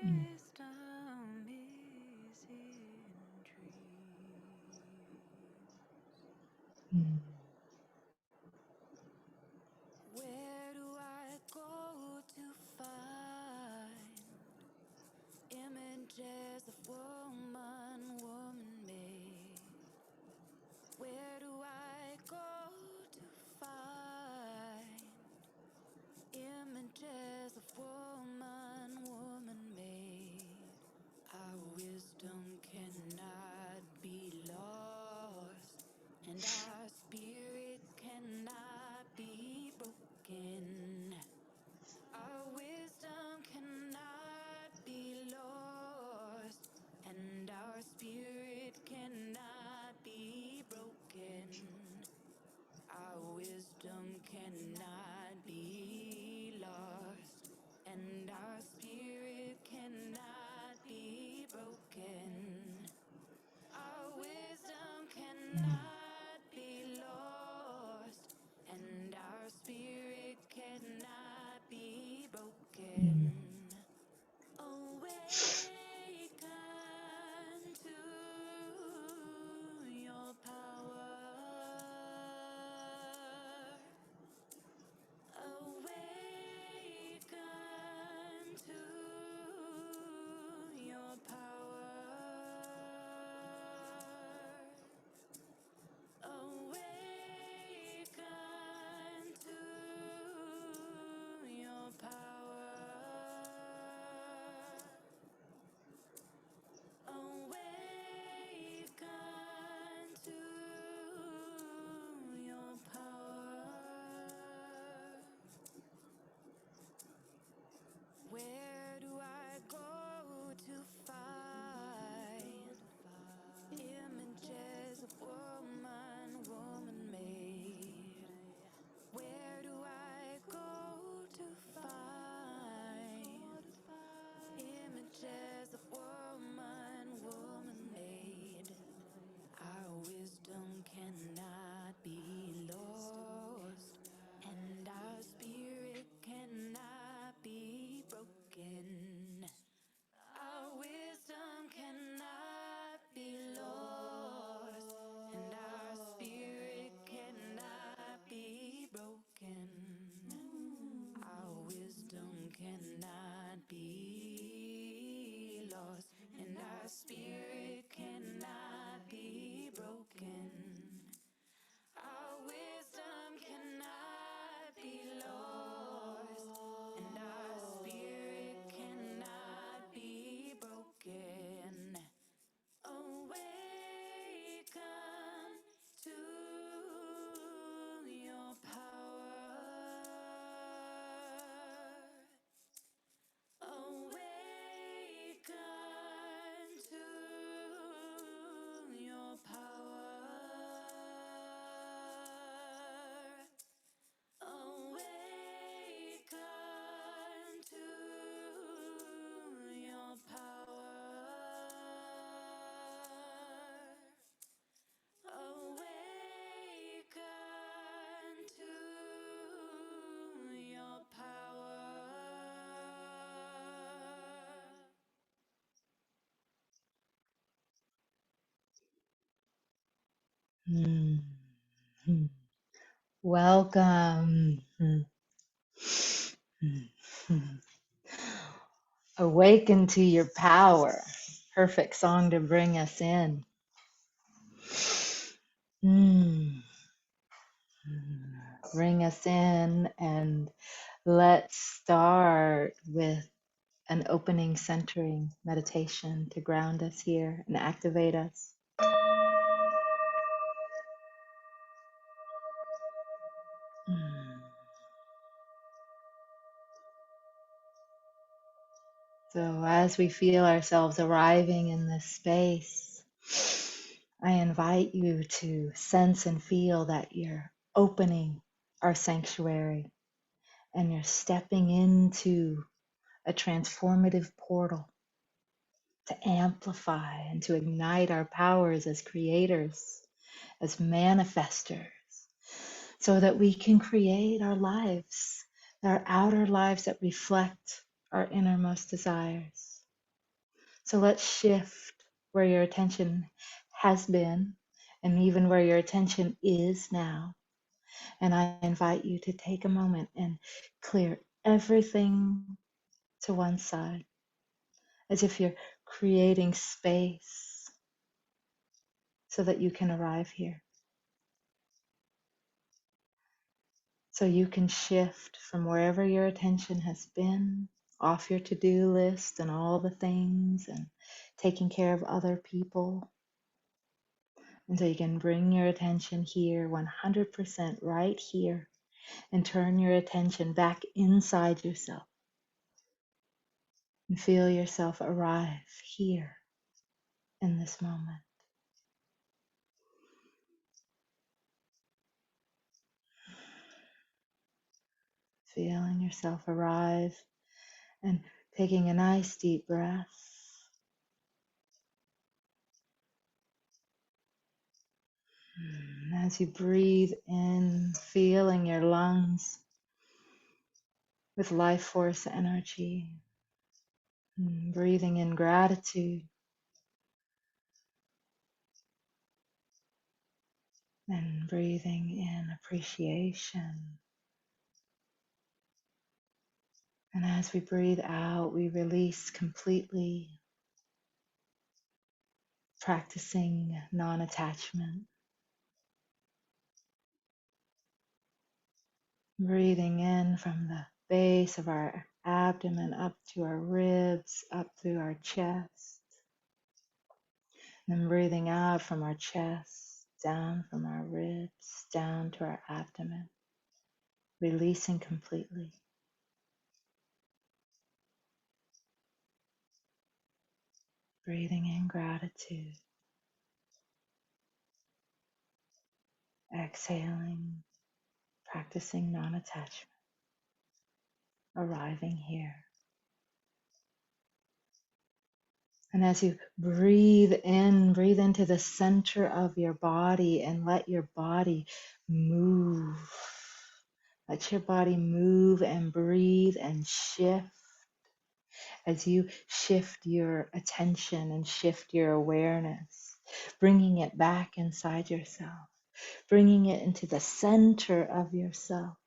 Mm. wisdom is in trees. Mm. Where do I go to find images of woman made? Where do I go to find images of woman made? Our wisdom cannot be lost, and our spirit cannot be broken. Our wisdom cannot be lost, and our spirit cannot be broken. Our wisdom cannot be lost, and our spirit cannot be broken. Our wisdom Mm. cannot be lost, and our spirit cannot be Mm. broken. Awaken to your power. Awaken to your power. Awaken to your power. Awaken to your power. Where do I go to find images of woman made? Where do I go to find images of woman made? Our wisdom cannot be lost, and our spirit cannot be broken. Our wisdom cannot be lost, and our spirit cannot be broken. Our wisdom cannot be lost, and our spirit cannot be broken. Our wisdom cannot be lost, and our spirit cannot be broken. Awaken to your power. Awaken to your power. Awaken to your power. Awaken to your power. Mm. Mm. Welcome. Mm. Mm. Mm. Awaken to your power. Perfect song to bring us in. Mm. Bring us in, and let's start with an opening centering meditation to ground us here and activate us. Mm. So, as we feel ourselves arriving in this space, I invite you to sense and feel that you're opening our sanctuary and you're stepping into a transformative portal to amplify and to ignite our powers as creators, as manifestors, so that we can create our lives, our outer lives that reflect our innermost desires. So let's shift where your attention has been and even where your attention is now. And I invite you to take a moment and clear everything to one side, as if you're creating space so that you can arrive here. So you can shift from wherever your attention has been, off your to-do list and all the things and taking care of other people. And so you can bring your attention here, 100% right here, and turn your attention back inside yourself and feel yourself arrive here in this moment. Feeling yourself arrive and taking a nice deep breath. As you breathe in, feeling your lungs with life force energy, breathing in gratitude and breathing in appreciation. And as we breathe out, we release completely, practicing non-attachment. Breathing in from the base of our abdomen up to our ribs, up through our chest. And breathing out from our chest, down from our ribs, down to our abdomen, releasing completely. Breathing in gratitude, exhaling, practicing non-attachment, arriving here. And as you breathe in, breathe into the center of your body and let your body move. Let your body move and breathe and shift as you shift your attention and shift your awareness, bringing it back inside yourself, bringing it into the center of yourself,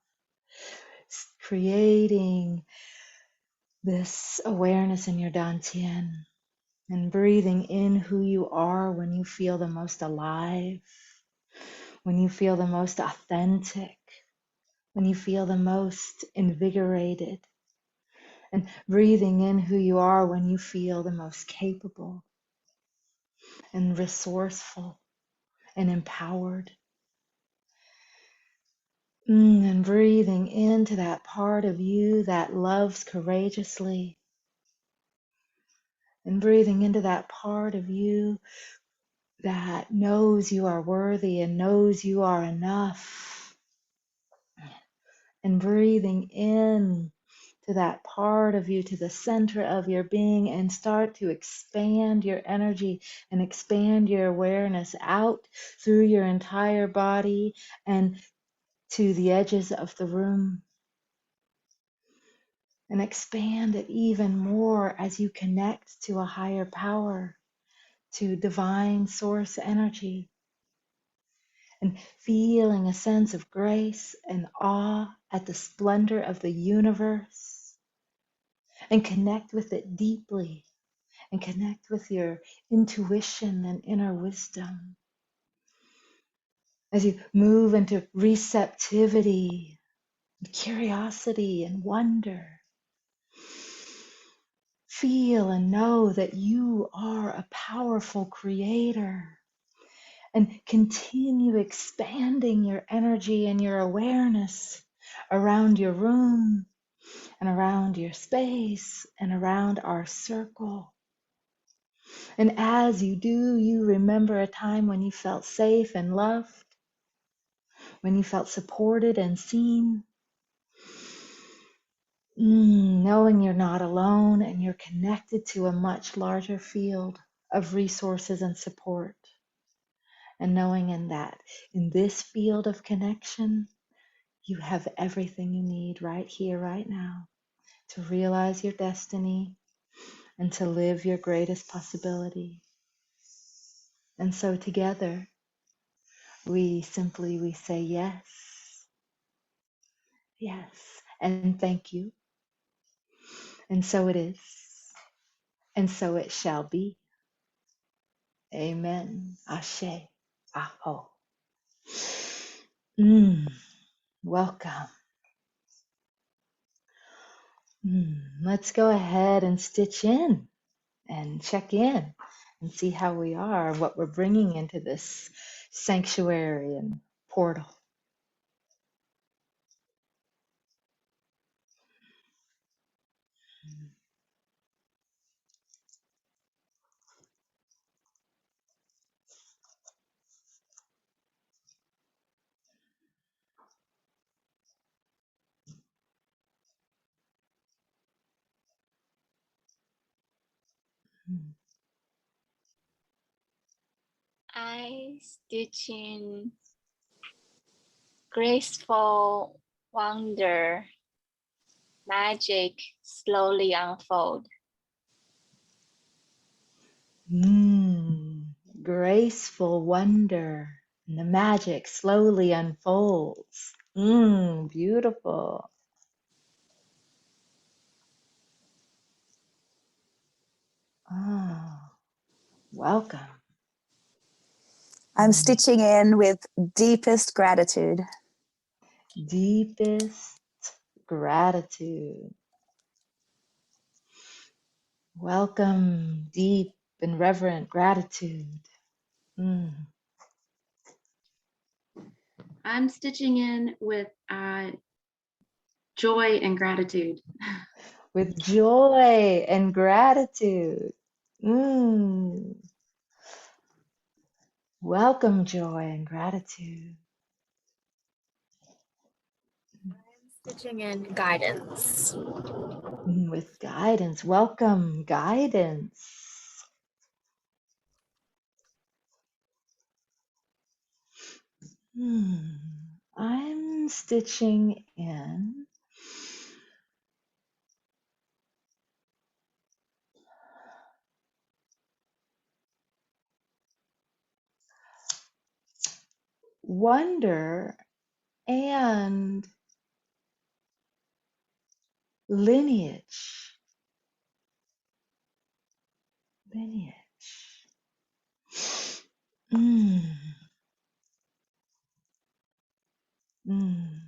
creating this awareness in your dantian. And breathing in who you are when you feel the most alive, when you feel the most authentic, when you feel the most invigorated. And breathing in who you are when you feel the most capable and resourceful and empowered. And breathing into that part of you that loves courageously. And breathing into that part of you that knows you are worthy and knows you are enough. And breathing in to that part of you, to the center of your being, and start to expand your energy and expand your awareness out through your entire body and to the edges of the room. And expand it even more as you connect to a higher power, to divine source energy. And feeling a sense of grace and awe at the splendor of the universe, and connect with it deeply, and connect with your intuition and inner wisdom. As you move into receptivity, curiosity, and wonder, feel and know that you are a powerful creator. And continue expanding your energy and your awareness around your room and around your space and around our circle. And as you do, you remember a time when you felt safe and loved, when you felt supported and seen, knowing you're not alone and you're connected to a much larger field of resources and support. And knowing in this field of connection, you have everything you need right here, right now, to realize your destiny and to live your greatest possibility. And so together, we say yes, yes, and thank you. And so it is, and so it shall be. Amen. Ashe. Aho. Mm, welcome. Let's go ahead and stitch in and check in and see how we are, what we're bringing into this sanctuary and portal. I stitch in graceful wonder, magic slowly unfold. Mm, graceful wonder, and the magic slowly unfolds. Beautiful. Oh, welcome. I'm stitching in with deepest gratitude. Deepest gratitude. Welcome, deep and reverent gratitude. Mm. I'm stitching in with joy and gratitude. With joy and gratitude. Mm. Welcome, joy and gratitude. Stitching in guidance. With guidance. Welcome, guidance. I'm stitching in wonder and lineage. Lineage. Mm. Mm.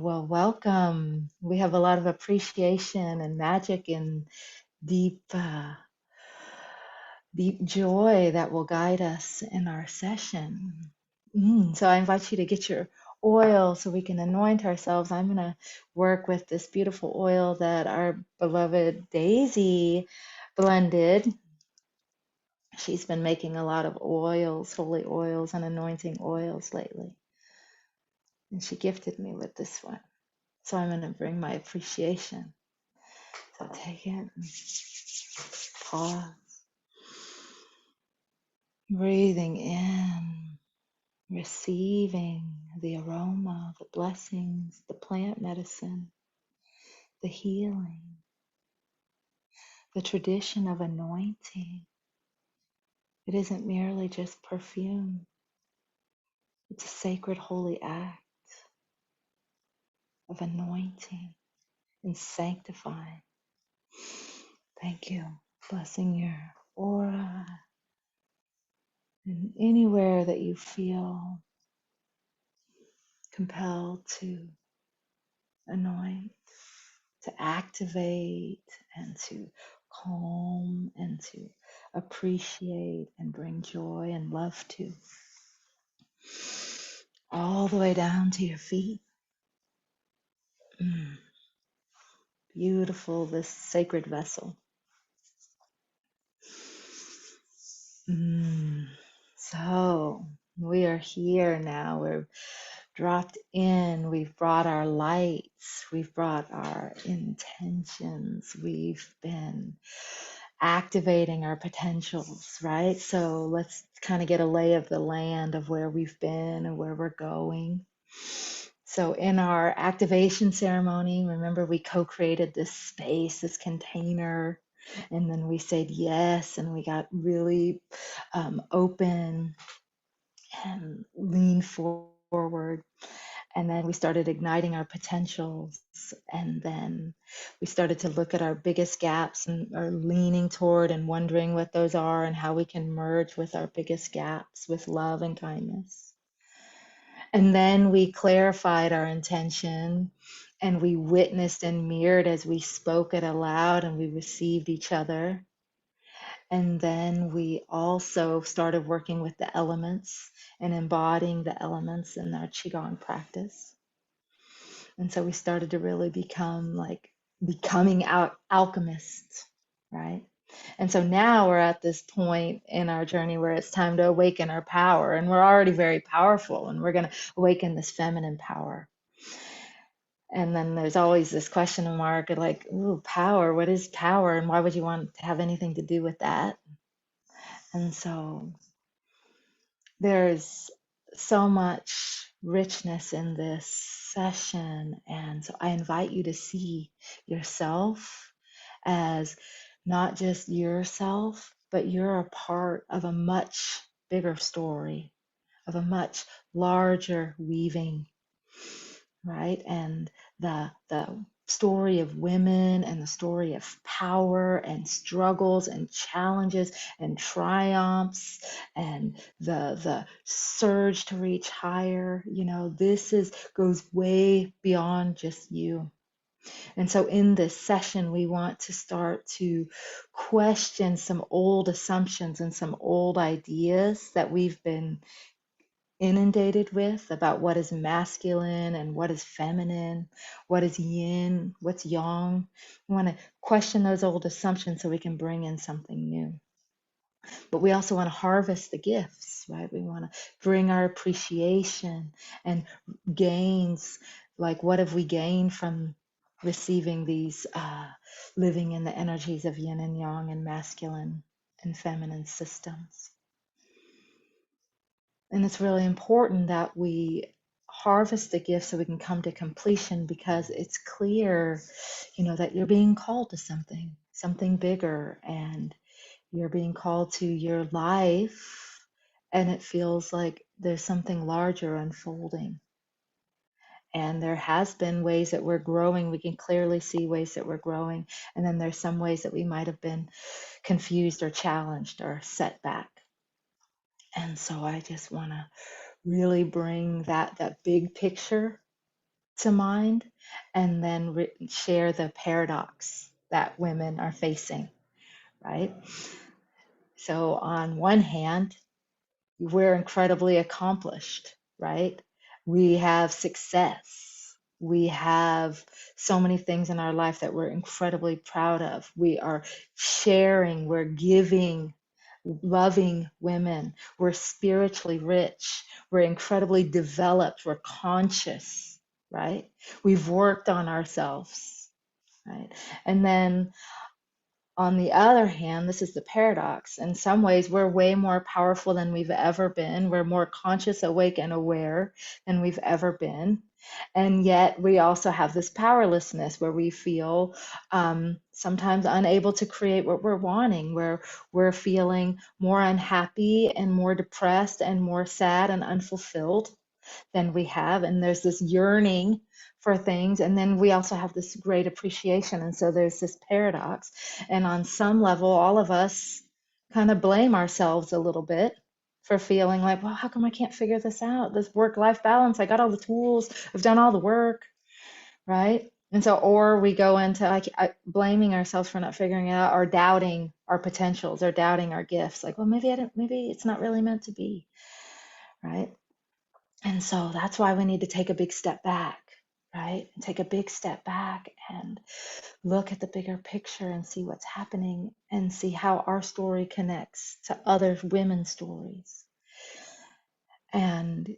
Well, welcome. We have a lot of appreciation and magic and deep, deep joy that will guide us in our session. So I invite you to get your oil so we can anoint ourselves. I'm going to work with this beautiful oil that our beloved Daisy blended. She's been making a lot of oils, holy oils, and anointing oils lately. And she gifted me with this one. So I'm going to bring my appreciation. So take it, pause, breathing in, receiving the aroma, the blessings, the plant medicine, the healing, the tradition of anointing. It isn't merely just perfume, it's a sacred, holy act of anointing and sanctifying. Thank you. Blessing your aura and anywhere that you feel compelled to anoint, to activate and to calm and to appreciate and bring joy and love to. All the way down to your feet. Beautiful, this sacred vessel. So we are here now. We're dropped in. We've brought our lights. We've brought our intentions. We've been activating our potentials, right? So let's kind of get a lay of the land of where we've been and where we're going. So in our activation ceremony, remember we co-created this space, this container, and then we said yes, and we got really open and lean forward. And then we started igniting our potentials. And then we started to look at our biggest gaps and are leaning toward and wondering what those are and how we can merge with our biggest gaps with love and kindness. And then we clarified our intention and we witnessed and mirrored as we spoke it aloud and we received each other. And then we also started working with the elements and embodying the elements in our Qigong practice. And so we started to really become like becoming alchemists, right? And so now we're at this point in our journey where it's time to awaken our power. And we're already very powerful, and we're going to awaken this feminine power. And then there's always this question mark of like, ooh, power, what is power? And why would you want to have anything to do with that? And so there's so much richness in this session. And so I invite you to see yourself as not just yourself, but you're a part of a much bigger story, of a much larger weaving, right? And the story of women and the story of power and struggles and challenges and triumphs and the surge to reach higher, this goes way beyond just you. And so in this session, we want to start to question some old assumptions and some old ideas that we've been inundated with about what is masculine and what is feminine, what is yin, what's yang. We want to question those old assumptions so we can bring in something new. But we also want to harvest the gifts, right? We want to bring our appreciation and gains, like what have we gained from receiving these, living in the energies of yin and yang and masculine and feminine systems. And it's really important that we harvest the gift so we can come to completion, because it's clear, that you're being called to something bigger, and you're being called to your life, and it feels like there's something larger unfolding. And there has been ways that we're growing. We can clearly see ways that we're growing. And then there's some ways that we might have been confused or challenged or set back. And so I just want to really bring that big picture to mind, and then share the paradox that women are facing, right? So on one hand, we're incredibly accomplished, right? We have success. We have so many things in our life that we're incredibly proud of. We are sharing, we're giving, loving women. We're spiritually rich. We're incredibly developed. We're conscious, right? We've worked on ourselves, right? And then on the other hand, this is the paradox. In some ways, we're way more powerful than we've ever been. We're more conscious, awake, and aware than we've ever been. And yet, we also have this powerlessness where we feel sometimes unable to create what we're wanting, where we're feeling more unhappy and more depressed and more sad and unfulfilled than we have. And there's this yearning for things. And then we also have this great appreciation. And so there's this paradox. And on some level, all of us kind of blame ourselves a little bit for feeling like, well, how come I can't figure this out? This work-life balance, I got all the tools, I've done all the work, right? And so, or we go into like blaming ourselves for not figuring it out, or doubting our potentials, or doubting our gifts. Like, well, maybe maybe it's not really meant to be, right? And so that's why we need to take a big step back, right? Take a big step back and look at the bigger picture and see what's happening, and see how our story connects to other women's stories. And,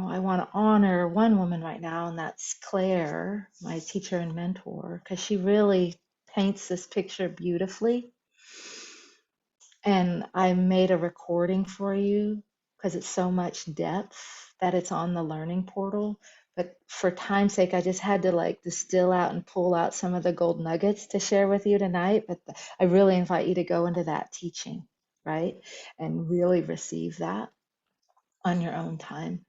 I want to honor one woman right now, and that's Claire, my teacher and mentor, because she really paints this picture beautifully. And I made a recording for you because it's so much depth that it's on the learning portal. But for time's sake, I just had to like distill out and pull out some of the gold nuggets to share with you tonight. But I really invite you to go into that teaching, right? And really receive that on your own time.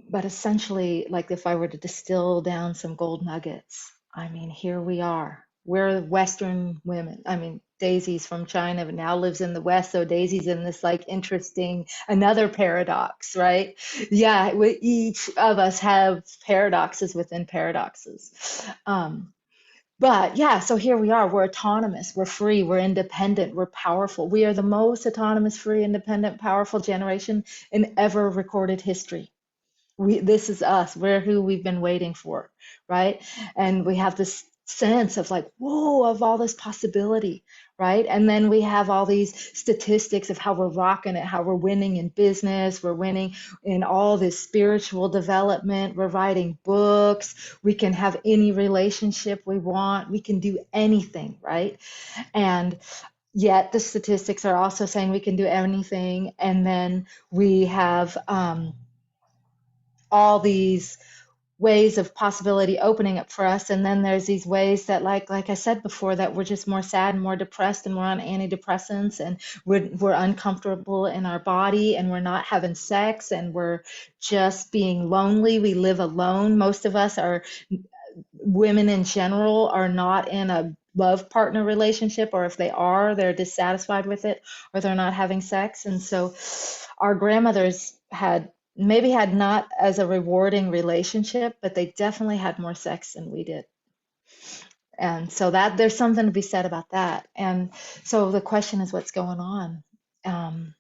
But essentially, like if I were to distill down some gold nuggets, I mean, here we are. We're Western women. I mean, Daisy's from China, but now lives in the West. So Daisy's in this like interesting, another paradox, right? Yeah, we, each of us have paradoxes within paradoxes. But yeah, so here we are. We're autonomous. We're free. We're independent. We're powerful. We are the most autonomous, free, independent, powerful generation in ever recorded history. This is us. We're who we've been waiting for, right? And we have this sense of like, whoa, of all this possibility, right? And then we have all these statistics of how we're rocking it, how we're winning in business, we're winning in all this spiritual development, we're writing books, we can have any relationship we want, we can do anything, right? And yet the statistics are also saying we can do anything. And then we have all these ways of possibility opening up for us, and then there's these ways that like I said before, that we're just more sad and more depressed, and we're on antidepressants, and we're uncomfortable in our body, and we're not having sex, and we're just being lonely. We live alone. Most of us are, women in general, are not in a love partner relationship, or if they are, they're dissatisfied with it, or they're not having sex. And so our grandmothers maybe had not as a rewarding relationship, but they definitely had more sex than we did. And so that there's something to be said about that. And so the question is, what's going on? And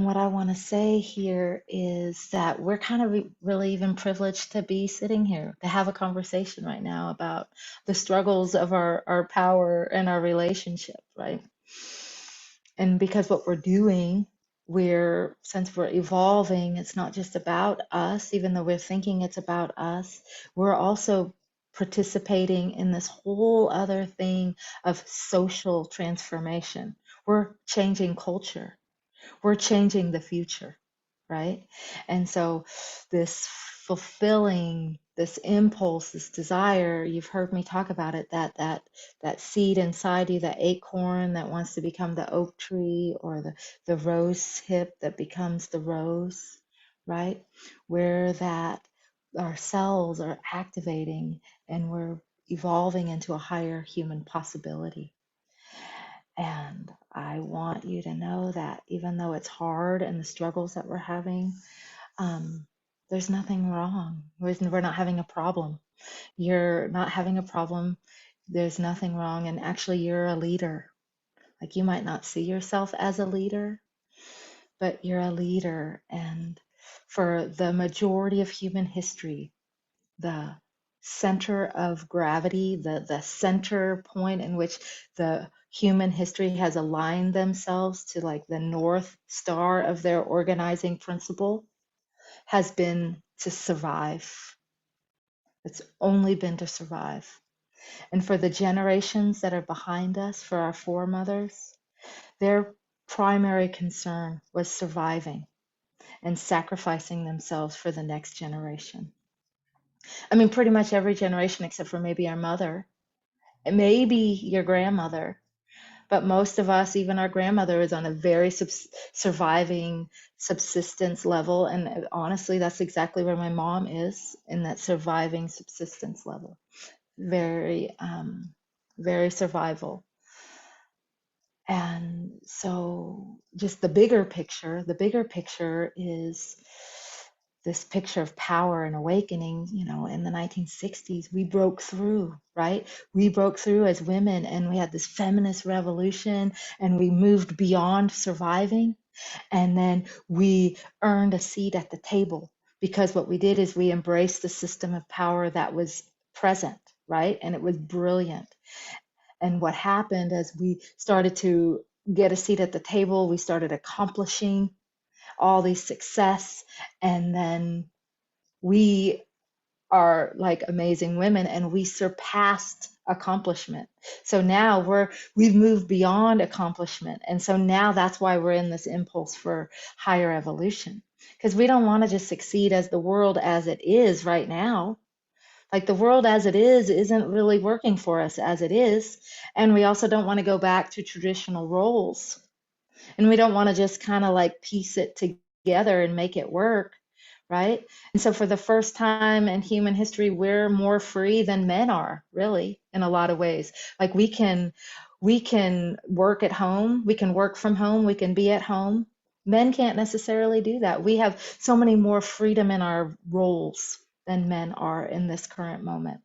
what I want to say here is that we're kind of really even privileged to be sitting here, to have a conversation right now about the struggles of our power and our relationship, right? And because what we're doing, since we're evolving, it's not just about us, even though we're thinking it's about us, we're also participating in this whole other thing of social transformation. We're changing culture. We're changing the future, right? And so this fulfilling, this impulse, this desire, you've heard me talk about it, that seed inside you, that acorn that wants to become the oak tree, or the rose hip that becomes the rose, right? Where that our cells are activating and we're evolving into a higher human possibility. And I want you to know that even though it's hard and the struggles that we're having, there's nothing wrong. We're not having a problem. You're not having a problem. There's nothing wrong. And actually, you're a leader. Like, you might not see yourself as a leader, but you're a leader. And for the majority of human history, the center of gravity, the center point in which the human history has aligned themselves to, like the North Star of their organizing principle, has been to survive. It's only been to survive. And for the generations that are behind us, for our foremothers, their primary concern was surviving and sacrificing themselves for the next generation. I mean, pretty much every generation except for maybe our mother, and maybe your grandmother, but most of us, even our grandmother, is on a very surviving subsistence level. And honestly, that's exactly where my mom is, in that surviving subsistence level. Very, very survival. And so just the bigger picture is this picture of power and awakening. In the 1960s, we broke through, right? We broke through as women, and we had this feminist revolution, and we moved beyond surviving. And then we earned a seat at the table, because what we did is we embraced the system of power that was present, right? And it was brilliant. And what happened as we started to get a seat at the table, we started accomplishing all these success, and then we are like amazing women, and we surpassed accomplishment. So now we've moved beyond accomplishment. And so now that's why we're in this impulse for higher evolution. Because we don't want to just succeed as the world as it is right now. Like the world as it is isn't really working for us as it is. And we also don't want to go back to traditional roles. And we don't want to just kind of like piece it together and make it work, right? And so for the first time in human history, we're more free than men are, really, in a lot of ways. Like we can work at home, we can work from home, we can be at home. Men can't necessarily do that. We have so many more freedom in our roles than men are in this current moment.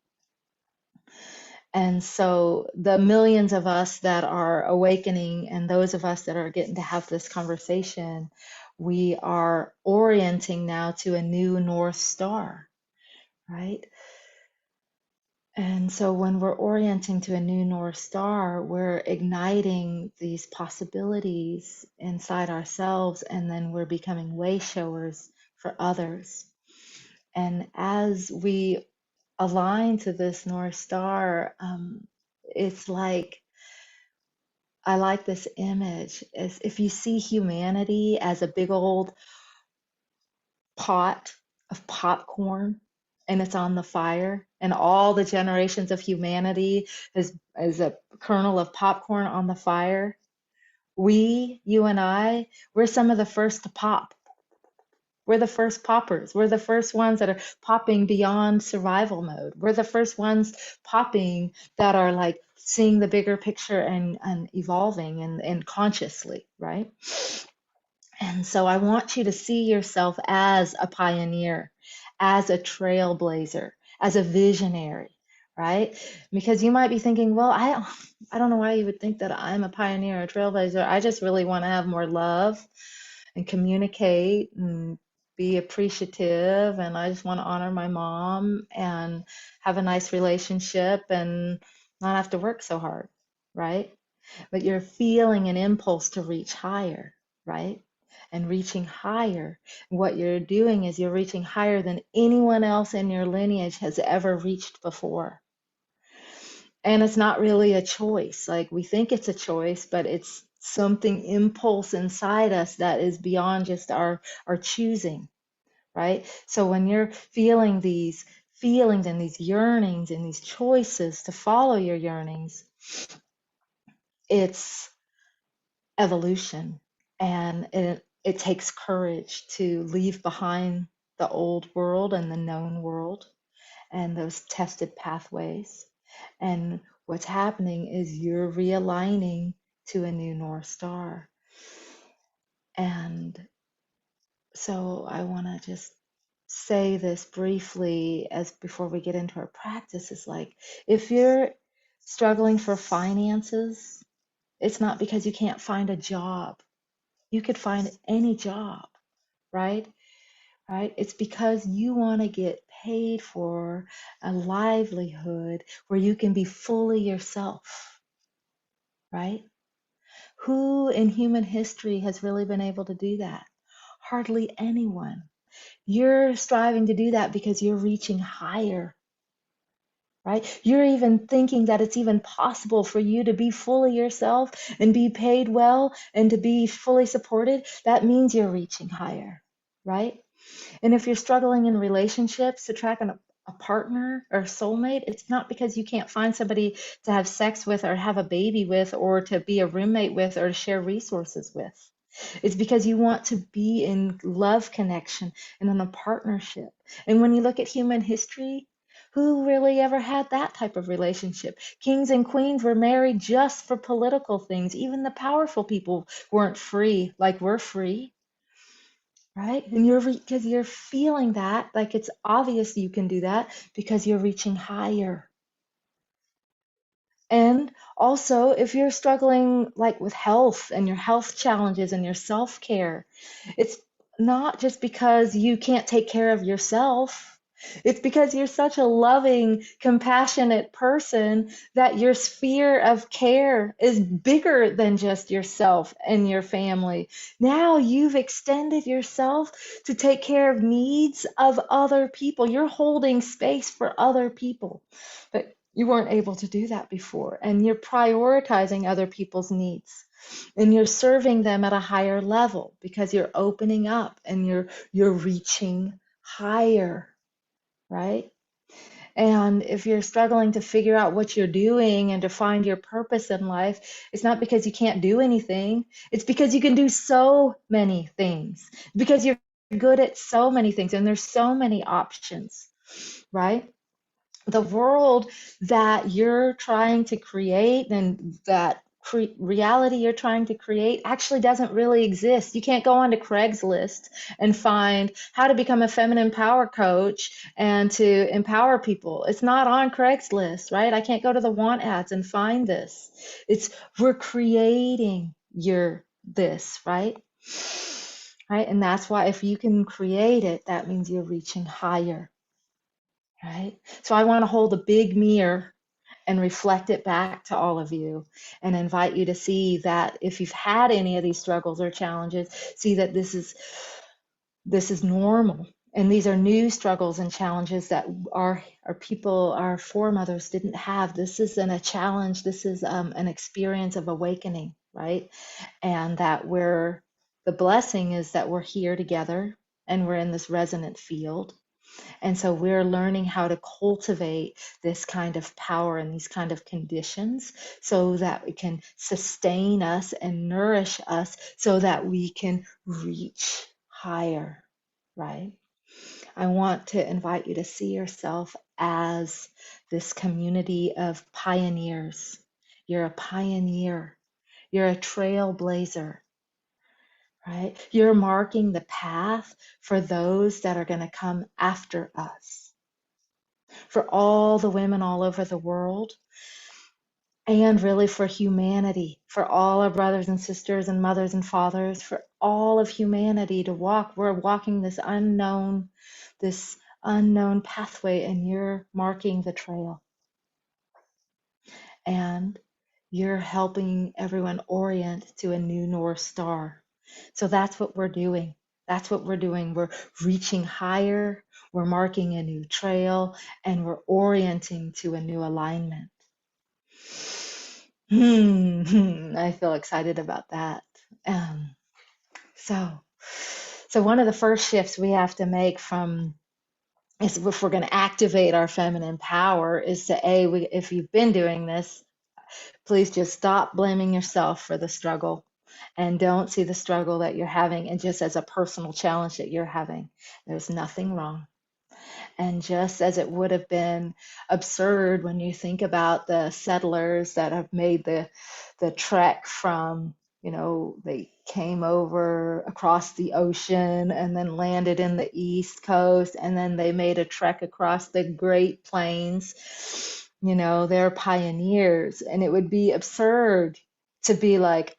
And so the millions of us that are awakening and those of us that are getting to have this conversation, we are orienting now to a new North Star, right? And so when we're orienting to a new North Star, we're igniting these possibilities inside ourselves, and then we're becoming way showers for others. And as we align to this North Star, it's like, I like this image. As if you see humanity as a big old pot of popcorn and it's on the fire, and all the generations of humanity is a kernel of popcorn on the fire. You and I, we're some of the first to pop. We're the first poppers. We're the first ones that are popping beyond survival mode. We're the first ones popping that are like seeing the bigger picture and evolving and consciously, right? And so I want you to see yourself as a pioneer, as a trailblazer, as a visionary, right? Because you might be thinking, well, I don't know why you would think that I'm a pioneer or a trailblazer. I just really want to have more love and communicate and be appreciative, and I just want to honor my mom and have a nice relationship and not have to work so hard, right? But you're feeling an impulse to reach higher, right? And reaching higher, what you're doing is you're reaching higher than anyone else in your lineage has ever reached before. And it's not really a choice. Like we think it's a choice, but it's something impulse inside us that is beyond just our choosing, right? So when you're feeling these feelings and these yearnings and these choices to follow your yearnings, it's evolution. And it takes courage to leave behind the old world and the known world and those tested pathways. And what's happening is you're realigning to a new North Star. And so I want to just say this briefly as before we get into our practice is like, if you're struggling for finances, it's not because you can't find a job. You could find any job, right? Right? It's because you want to get paid for a livelihood where you can be fully yourself, right? Who in human history has really been able to do that? Hardly anyone. You're striving to do that because you're reaching higher, right? You're even thinking that it's even possible for you to be fully yourself and be paid well and to be fully supported. That means you're reaching higher, right? And if you're struggling in relationships to attract a partner or a soulmate, it's not because you can't find somebody to have sex with or have a baby with or to be a roommate with or to share resources with. It's because you want to be in love connection and in a partnership. And when you look at human history, who really ever had that type of relationship? Kings and queens were married just for political things. Even the powerful people weren't free like we're free, right? And because you're feeling that, like it's obvious you can do that because you're reaching higher. And also, if you're struggling like with health and your health challenges and your self-care, it's not just because you can't take care of yourself. It's because you're such a loving, compassionate person that your sphere of care is bigger than just yourself and your family. Now you've extended yourself to take care of needs of other people. You're holding space for other people. But You weren't able to do that before. And you're prioritizing other people's needs. And you're serving them at a higher level because you're opening up and you're reaching higher, right? And if you're struggling to figure out what you're doing and to find your purpose in life, it's not because you can't do anything. It's because you can do so many things, because you're good at so many things and there's so many options, right? The world that you're trying to create and that reality you're trying to create actually doesn't really exist. You can't go onto Craigslist and find how to become a feminine power coach and to empower people. It's not on Craigslist, right? I can't go to the want ads and find this. We're creating this, right? Right? And that's why if you can create it, that means you're reaching higher. Right? So I want to hold a big mirror and reflect it back to all of you and invite you to see that if you've had any of these struggles or challenges, see that this is normal. And these are new struggles and challenges that our foremothers didn't have. This isn't a challenge. This is an experience of awakening, right? And the blessing is that we're here together and we're in this resonant field. And so we're learning how to cultivate this kind of power and these kind of conditions so that it can sustain us and nourish us so that we can reach higher, right? I want to invite you to see yourself as this community of pioneers. You're a pioneer. You're a trailblazer, right? You're marking the path for those that are going to come after us, for all the women all over the world, and really for humanity, for all our brothers and sisters and mothers and fathers, for all of humanity to walk. We're walking this unknown pathway, and you're marking the trail. And you're helping everyone orient to a new North Star. So that's what we're doing. That's what we're doing. We're reaching higher, we're marking a new trail, and we're orienting to a new alignment. I feel excited about that. So one of the first shifts we have to make is if we're going to activate our feminine power is to if you've been doing this, please just stop blaming yourself for the struggle and don't see the struggle that you're having and just as a personal challenge that you're having. There's nothing wrong. And just as it would have been absurd when you think about the settlers that have made the trek from, they came over across the ocean and then landed in the East Coast, and then they made a trek across the Great Plains. They're pioneers, and it would be absurd to be like,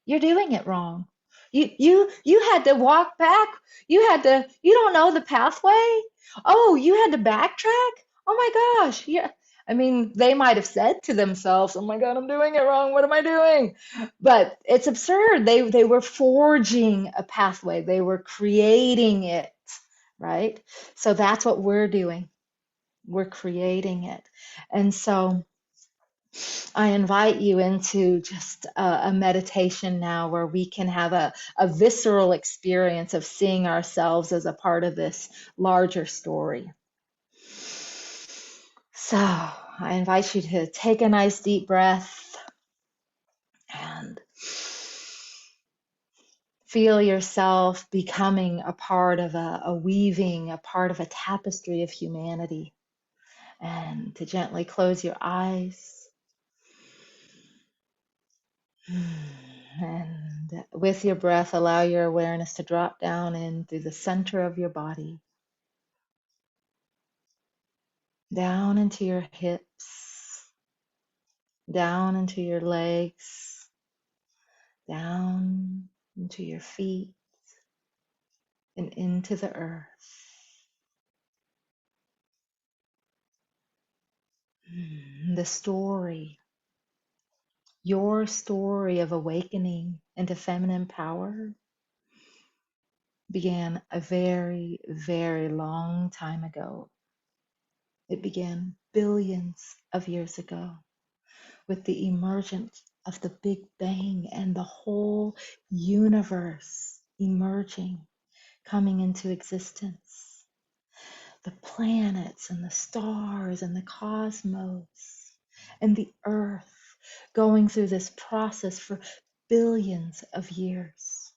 you're doing it wrong. You had to walk back. You don't know the pathway. Oh, you had to backtrack. Oh my gosh. Yeah. I mean, they might have said to themselves, "Oh my God, I'm doing it wrong. What am I doing?" But it's absurd. They were forging a pathway. They were creating it, right? So that's what we're doing. We're creating it. And so I invite you into just a meditation now where we can have a visceral experience of seeing ourselves as a part of this larger story. So I invite you to take a nice deep breath and feel yourself becoming a part of a weaving, a part of a tapestry of humanity, and to gently close your eyes. And with your breath, allow your awareness to drop down in through the center of your body, down into your hips, down into your legs, down into your feet, and into the earth. The story, your story of awakening into feminine power began a very, very long time ago. It began billions of years ago with the emergence of the Big Bang and the whole universe emerging, coming into existence. The planets and the stars and the cosmos and the earth going through this process for billions of years.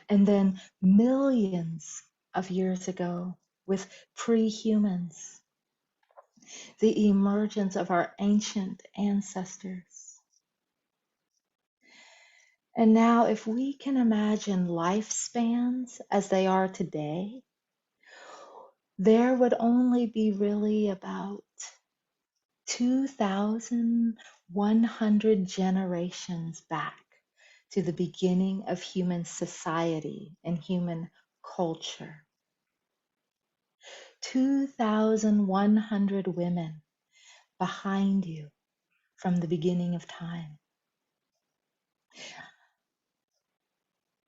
And then millions of years ago with pre-humans, the emergence of our ancient ancestors. And now if we can imagine lifespans as they are today, there would only be really about 2,100 generations back to the beginning of human society and human culture. 2,100 women behind you from the beginning of time.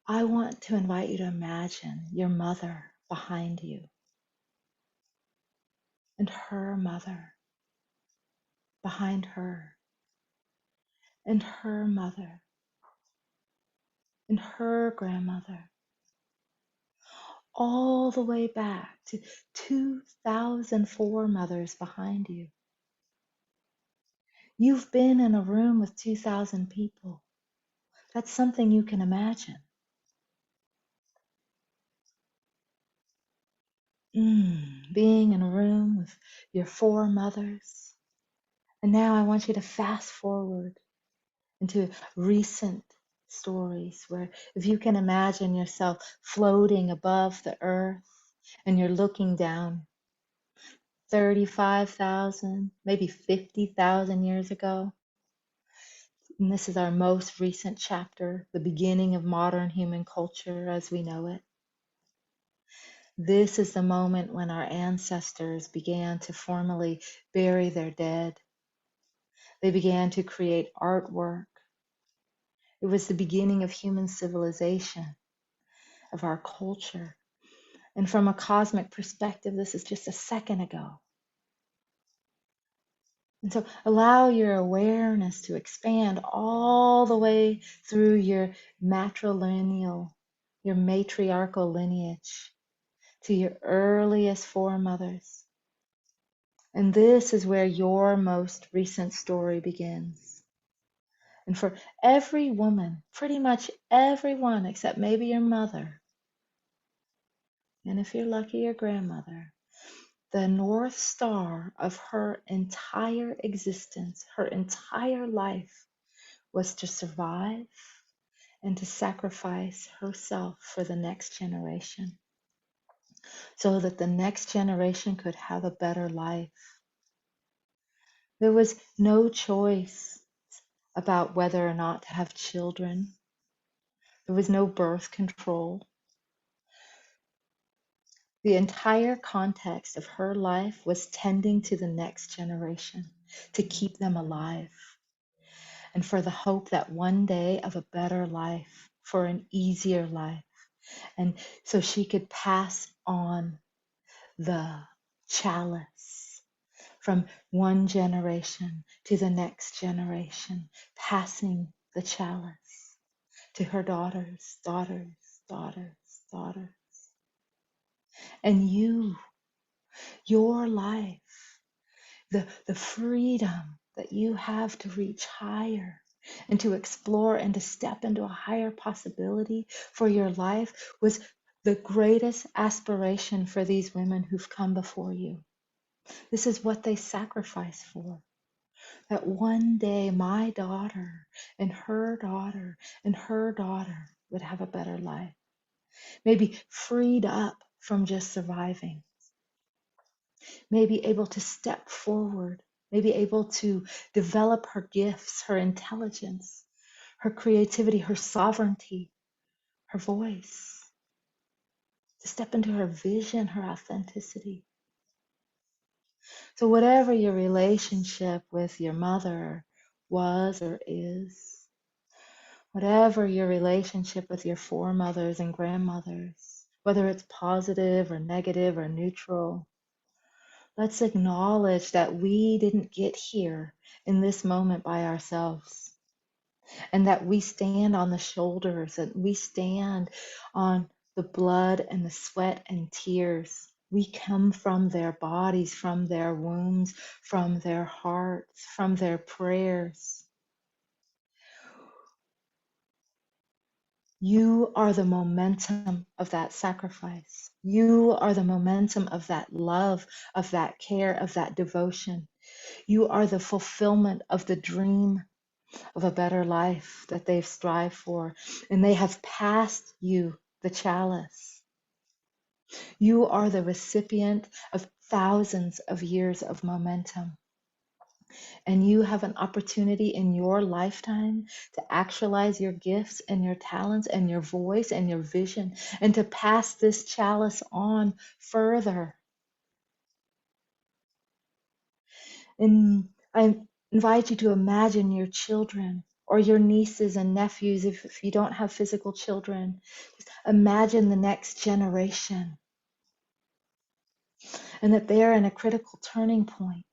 I want to invite you to imagine your mother behind you and her mother behind her and her mother and her grandmother, all the way back to 2,004 mothers behind you. You've been in a room with 2,000 people. That's something you can imagine. Being in a room with your four mothers. And now I want you to fast forward into recent stories where if you can imagine yourself floating above the earth and you're looking down 35,000, maybe 50,000 years ago. And this is our most recent chapter, the beginning of modern human culture as we know it. This is the moment when our ancestors began to formally bury their dead. They began to create artwork. It was the beginning of human civilization, of our culture. And from a cosmic perspective, this is just a second ago. And so allow your awareness to expand all the way through your matrilineal, your matriarchal lineage to your earliest foremothers. And this is where your most recent story begins. And for every woman, pretty much everyone except maybe your mother, and if you're lucky, your grandmother, the North Star of her entire existence, her entire life, was to survive and to sacrifice herself for the next generation so that the next generation could have a better life. There was no choice about whether or not to have children. There was no birth control. The entire context of her life was tending to the next generation, to keep them alive, and for the hope that one day of a better life, for an easier life. And so she could pass on the chalice from one generation to the next generation, passing the chalice to her daughters, daughters, daughters, daughters. And you, your life, the freedom that you have to reach higher and to explore and to step into a higher possibility for your life was the greatest aspiration for these women who've come before you. This is what they sacrifice for. That one day my daughter and her daughter and her daughter would have a better life. Maybe freed up from just surviving. Maybe able to step forward. Maybe able to develop her gifts, her intelligence, her creativity, her sovereignty, her voice. To step into her vision, her authenticity. So whatever your relationship with your mother was or is, whatever your relationship with your foremothers and grandmothers, whether it's positive or negative or neutral, Let's acknowledge that we didn't get here in this moment by ourselves, and that we stand on the shoulders and we stand on the blood and the sweat and tears. We come from their bodies, from their wombs, from their hearts, from their prayers. You are the momentum of that sacrifice. You are the momentum of that love, of that care, of that devotion. You are the fulfillment of the dream of a better life that they've strived for, and they have passed you the chalice. You are the recipient of thousands of years of momentum, and you have an opportunity in your lifetime to actualize your gifts and your talents and your voice and your vision, and to pass this chalice on further. And I invite you to imagine your children or your nieces and nephews, if you don't have physical children. Just imagine the next generation, and that they're in a critical turning point,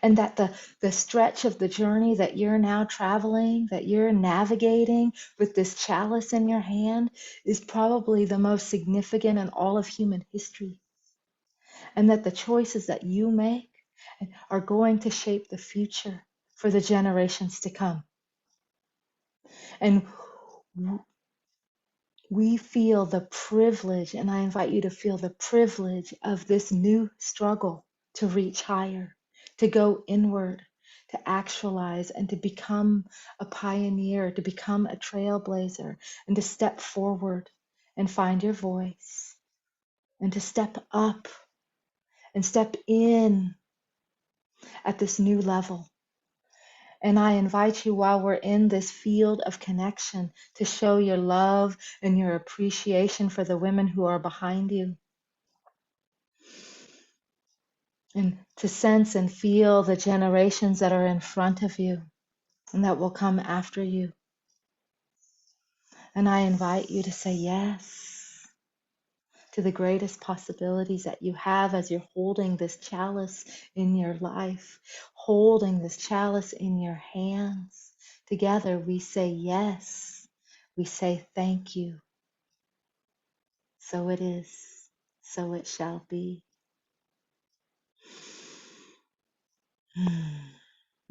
and that the stretch of the journey that you're now traveling, that you're navigating with this chalice in your hand, is probably the most significant in all of human history. And that the choices that you make are going to shape the future for the generations to come. And we feel the privilege, and I invite you to feel the privilege of this new struggle to reach higher, to go inward, to actualize, and to become a pioneer, to become a trailblazer, and to step forward and find your voice, and to step up and step in at this new level. And I invite you, while we're in this field of connection, to show your love and your appreciation for the women who are behind you, and to sense and feel the generations that are in front of you and that will come after you. And I invite you to say yes to the greatest possibilities that you have as you're holding this chalice in your life, holding this chalice in your hands. Together we say yes. We say thank you. So it is. So it shall be.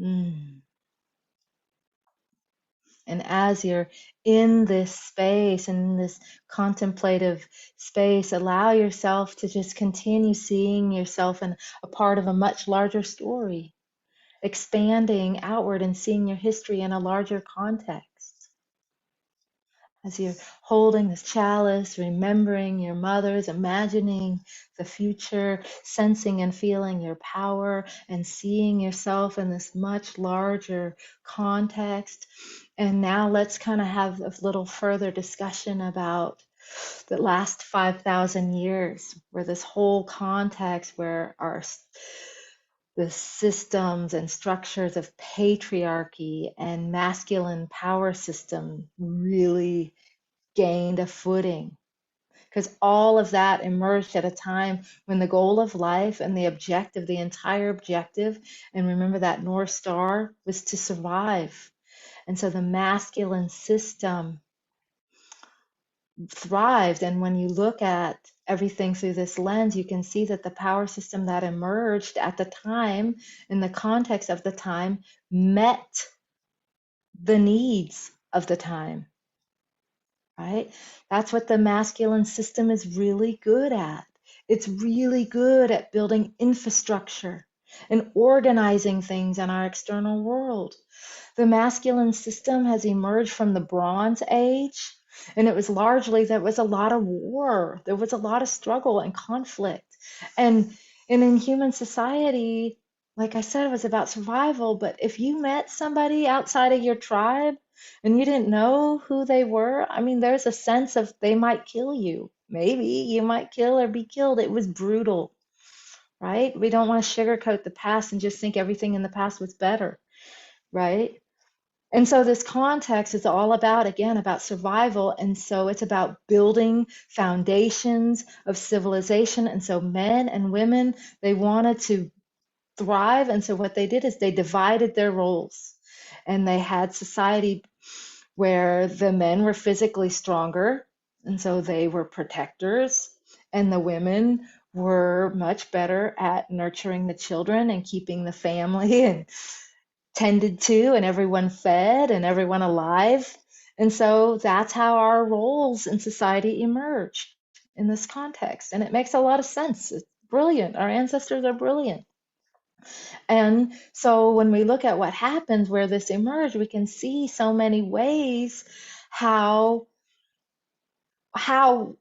Mm. And as you're in this space, in this contemplative space, allow yourself to just continue seeing yourself in a part of a much larger story, expanding outward and seeing your history in a larger context. As you're holding this chalice, remembering your mothers, imagining the future, sensing and feeling your power, and seeing yourself in this much larger context. And now let's kind of have a little further discussion about the last 5,000 years, where this whole context, where the systems and structures of patriarchy and masculine power system really gained a footing, because all of that emerged at a time when the goal of life and the objective, the entire objective, and remember that North Star, was to survive. And so the masculine system thrived. And when you look at everything through this lens, you can see that the power system that emerged at the time, in the context of the time, met the needs of the time. Right? That's what the masculine system is really good at. It's really good at building infrastructure and organizing things in our external world. The masculine system has emerged from the Bronze Age, and it was largely, there was a lot of war, there was a lot of struggle and conflict. And in human society, like I said, it was about survival. But if you met somebody outside of your tribe and you didn't know who they were, I mean, there's a sense of they might kill you. Maybe you might kill or be killed. It was brutal, right? We don't want to sugarcoat the past and just think everything in the past was better, right? And so this context is all about, again, about survival. And so it's about building foundations of civilization. And so men and women, they wanted to thrive. And so what they did is they divided their roles, and they had society where the men were physically stronger, and so they were protectors, and the women were much better at nurturing the children and keeping the family and tended to, and everyone fed and everyone alive. And so that's how our roles in society emerged in this context. And it makes a lot of sense. It's brilliant. Our ancestors are brilliant. And so when we look at what happens where this emerged, we can see so many ways how how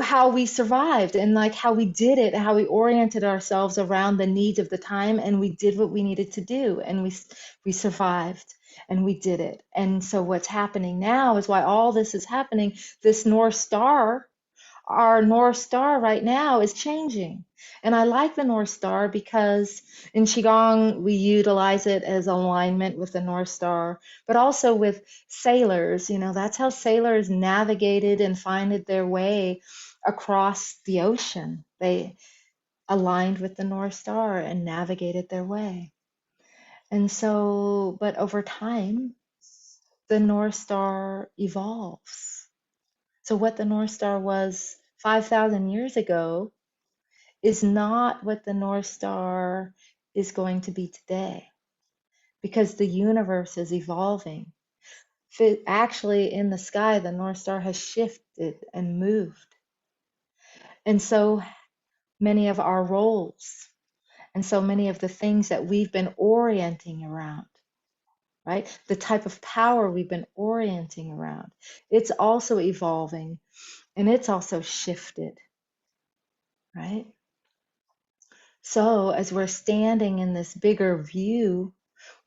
how we survived, and like how we did it, how we oriented ourselves around the needs of the time, and we did what we needed to do, and we survived, and we did it. And so what's happening now is why all this is happening. This North Star, our North Star right now, is changing. And I like the North Star because in Qigong, we utilize it as alignment with the North Star, but also with sailors. You know, that's how sailors navigated and finded their way across the ocean. They aligned with the North Star and navigated their way. And so, but over time, the North Star evolves. So what the North Star was 5,000 years ago is not what the North Star is going to be today, because the universe is evolving. Actually, in the sky, the North Star has shifted and moved. And so many of our roles, and so many of the things that we've been orienting around, right? The type of power we've been orienting around, it's also evolving, and it's also shifted, right? So as we're standing in this bigger view,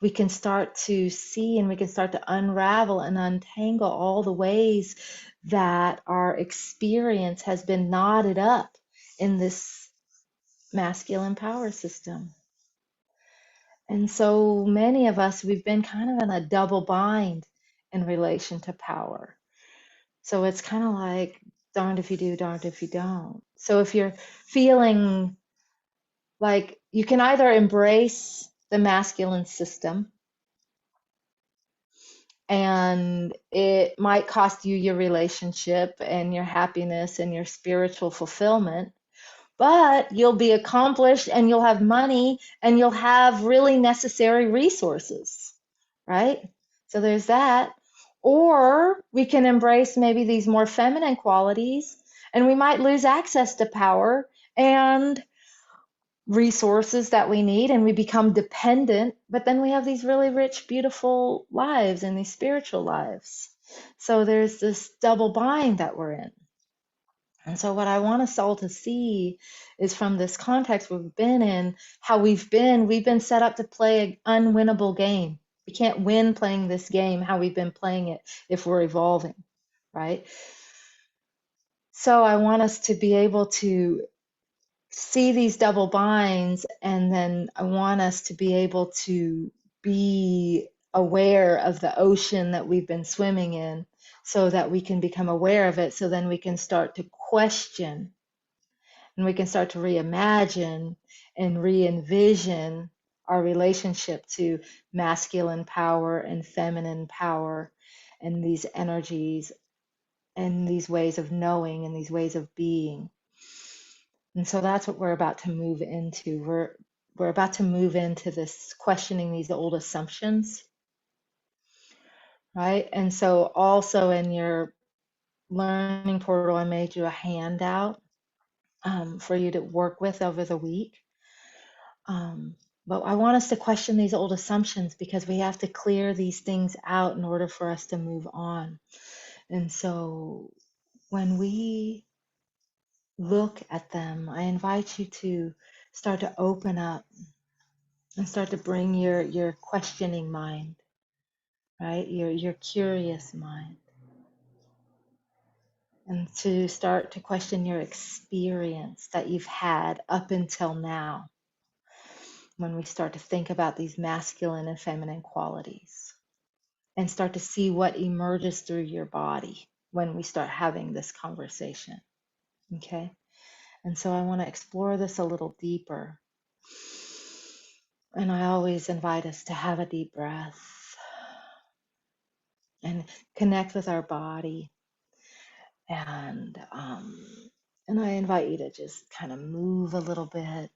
we can start to see, and we can start to unravel and untangle all the ways that our experience has been knotted up in this masculine power system. And so many of us, we've been kind of in a double bind in relation to power. So it's kind of like darned if you do, darned if you don't. So if you're feeling like you can either embrace the masculine system, and it might cost you your relationship and your happiness and your spiritual fulfillment, but you'll be accomplished and you'll have money and you'll have really necessary resources, right? So there's that. Or we can embrace maybe these more feminine qualities, and we might lose access to power and resources that we need, and we become dependent, but then we have these really rich, beautiful lives and these spiritual lives. So there's this double bind that we're in. And so what I want us all to see is, from this context we've been in, how we've been set up to play an unwinnable game. We can't win playing this game how we've been playing it if we're evolving, right? So I want us to be able to see these double binds, and then I want us to be able to be aware of the ocean that we've been swimming in, so that we can become aware of it, so then we can start to question, and we can start to reimagine and re-envision our relationship to masculine power and feminine power, and these energies and these ways of knowing and these ways of being. And so that's what we're about to move into. We're about to move into this questioning these old assumptions, right? And so also in your learning portal, I made you a handout for you to work with over the week. But I want us to question these old assumptions, because we have to clear these things out in order for us to move on. And so when we look at them, I invite you to start to open up and start to bring your questioning mind, right? Your curious mind, and to start to question your experience that you've had up until now, when we start to think about these masculine and feminine qualities. and start to see what emerges through your body when we start having this conversation. Okay? And so I want to explore this a little deeper. And I always invite us to have a deep breath and connect with our body. And I invite you to just kind of move a little bit,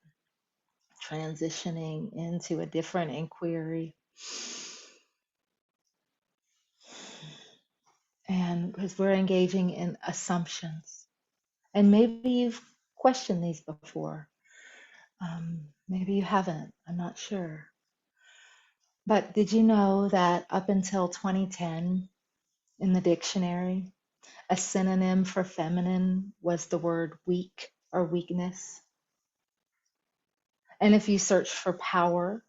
transitioning into a different inquiry. And because we're engaging in assumptions. And maybe you've questioned these before. Maybe you haven't. I'm not sure. But did you know that up until 2010 in the dictionary, a synonym for feminine was the word weak or weakness? And if you search for power,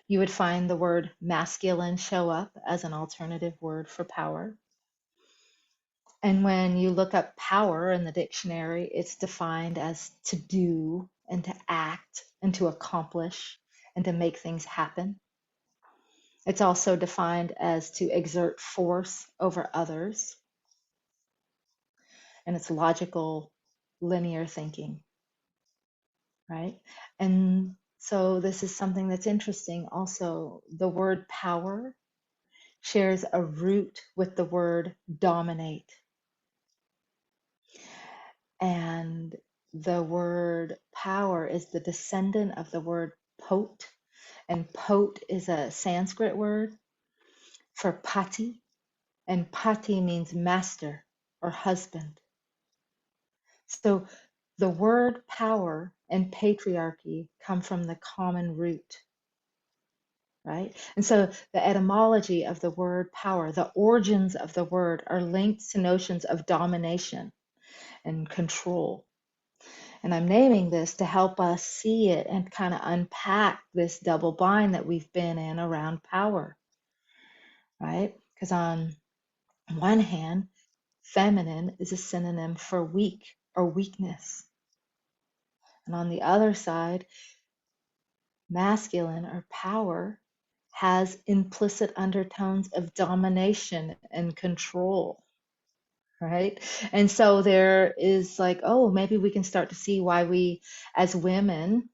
you would find the word masculine show up as an alternative word for power. And when you look up power in the dictionary, it's defined as to do and to act and to accomplish and to make things happen. It's also defined as to exert force over others. And it's logical, linear thinking, right? And so this is something that's interesting. Also, the word power shares a root with the word dominate. And the word power is the descendant of the word pot. And pot is a Sanskrit word for pati. And pati means master or husband. So the word power and patriarchy come from the common root, right? And so the etymology of the word power, the origins of the word are linked to notions of domination and control. And I'm naming this to help us see it and kind of unpack this double bind that we've been in around power, right? Because on one hand, feminine is a synonym for weak or weakness. And on the other side, masculine or power has implicit undertones of domination and control, right? And so there is like, oh, maybe we can start to see why we as women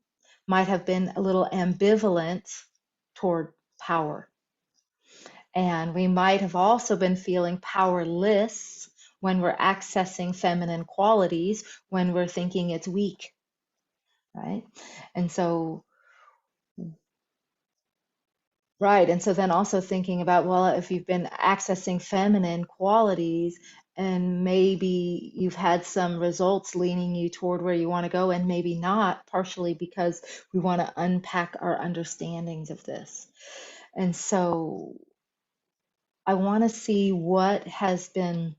might have been a little ambivalent toward power. And we might have also been feeling powerless when we're accessing feminine qualities, when we're thinking it's weak, right? And so, right. And so then also thinking about, well, if you've been accessing feminine qualities and maybe you've had some results leaning you toward where you want to go and maybe not, partially because we want to unpack our understandings of this. And so I want to see what has been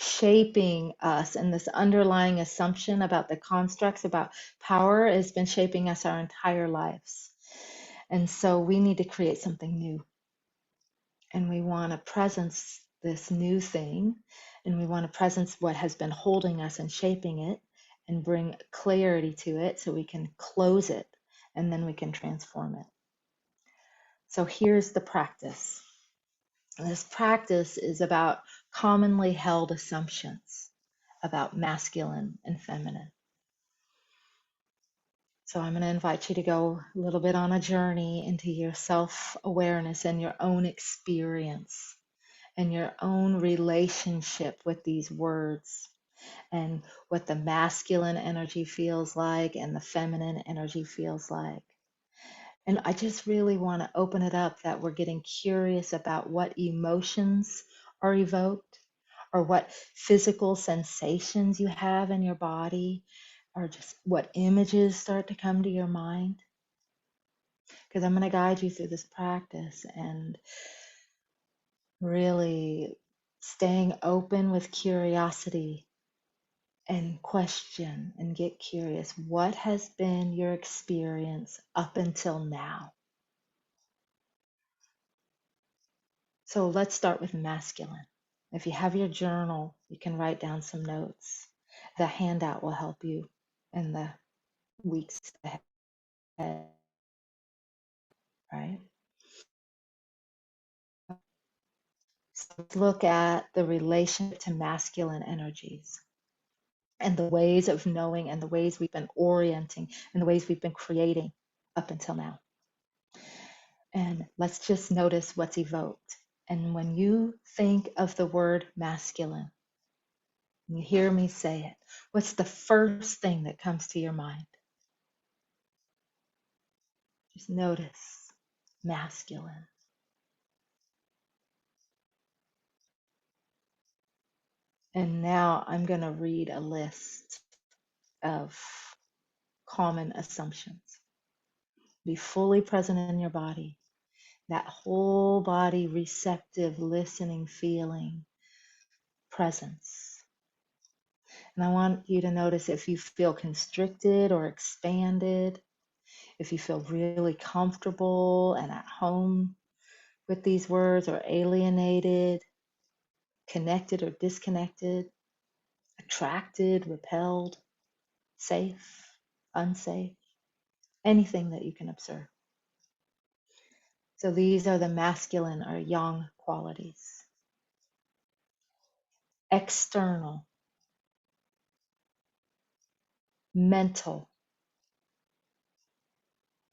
shaping us, and this underlying assumption about the constructs about power has been shaping us our entire lives. And so we need to create something new. And we want to presence this new thing, and we want to presence what has been holding us and shaping it and bring clarity to it so we can close it and then we can transform it. So here's the practice. This practice is about commonly held assumptions about masculine and feminine. So I'm going to invite you to go a little bit on a journey into your self-awareness and your own experience and your own relationship with these words and what the masculine energy feels like and the feminine energy feels like. And I just really want to open it up that we're getting curious about what emotions are evoked or what physical sensations you have in your body or just what images start to come to your mind. Because I'm going to guide you through this practice and really staying open with curiosity and question and get curious. What has been your experience up until now? So let's start with masculine. If you have your journal, you can write down some notes. The handout will help you in the weeks ahead, right? look at the relationship to masculine energies and the ways of knowing and the ways we've been orienting and the ways we've been creating up until now. And let's just notice what's evoked. And when you think of the word masculine, and you hear me say it, what's the first thing that comes to your mind? Just notice masculine. And now I'm going to read a list of common assumptions. Be fully present in your body, that whole body receptive, listening, feeling presence. And I want you to notice if you feel constricted or expanded, if you feel really comfortable and at home with these words, or alienated, connected or disconnected, attracted, repelled, safe, unsafe, anything that you can observe. So these are the masculine or yang qualities. External, mental,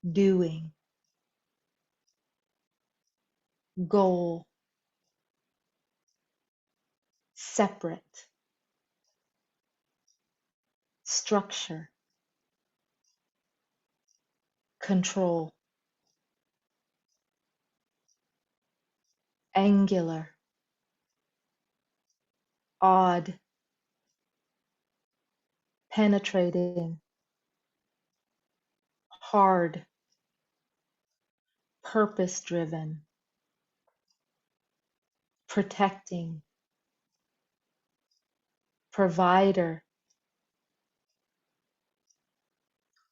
doing, goal, separate, structure, control, angular, odd, penetrating, hard, purpose-driven, protecting, provider,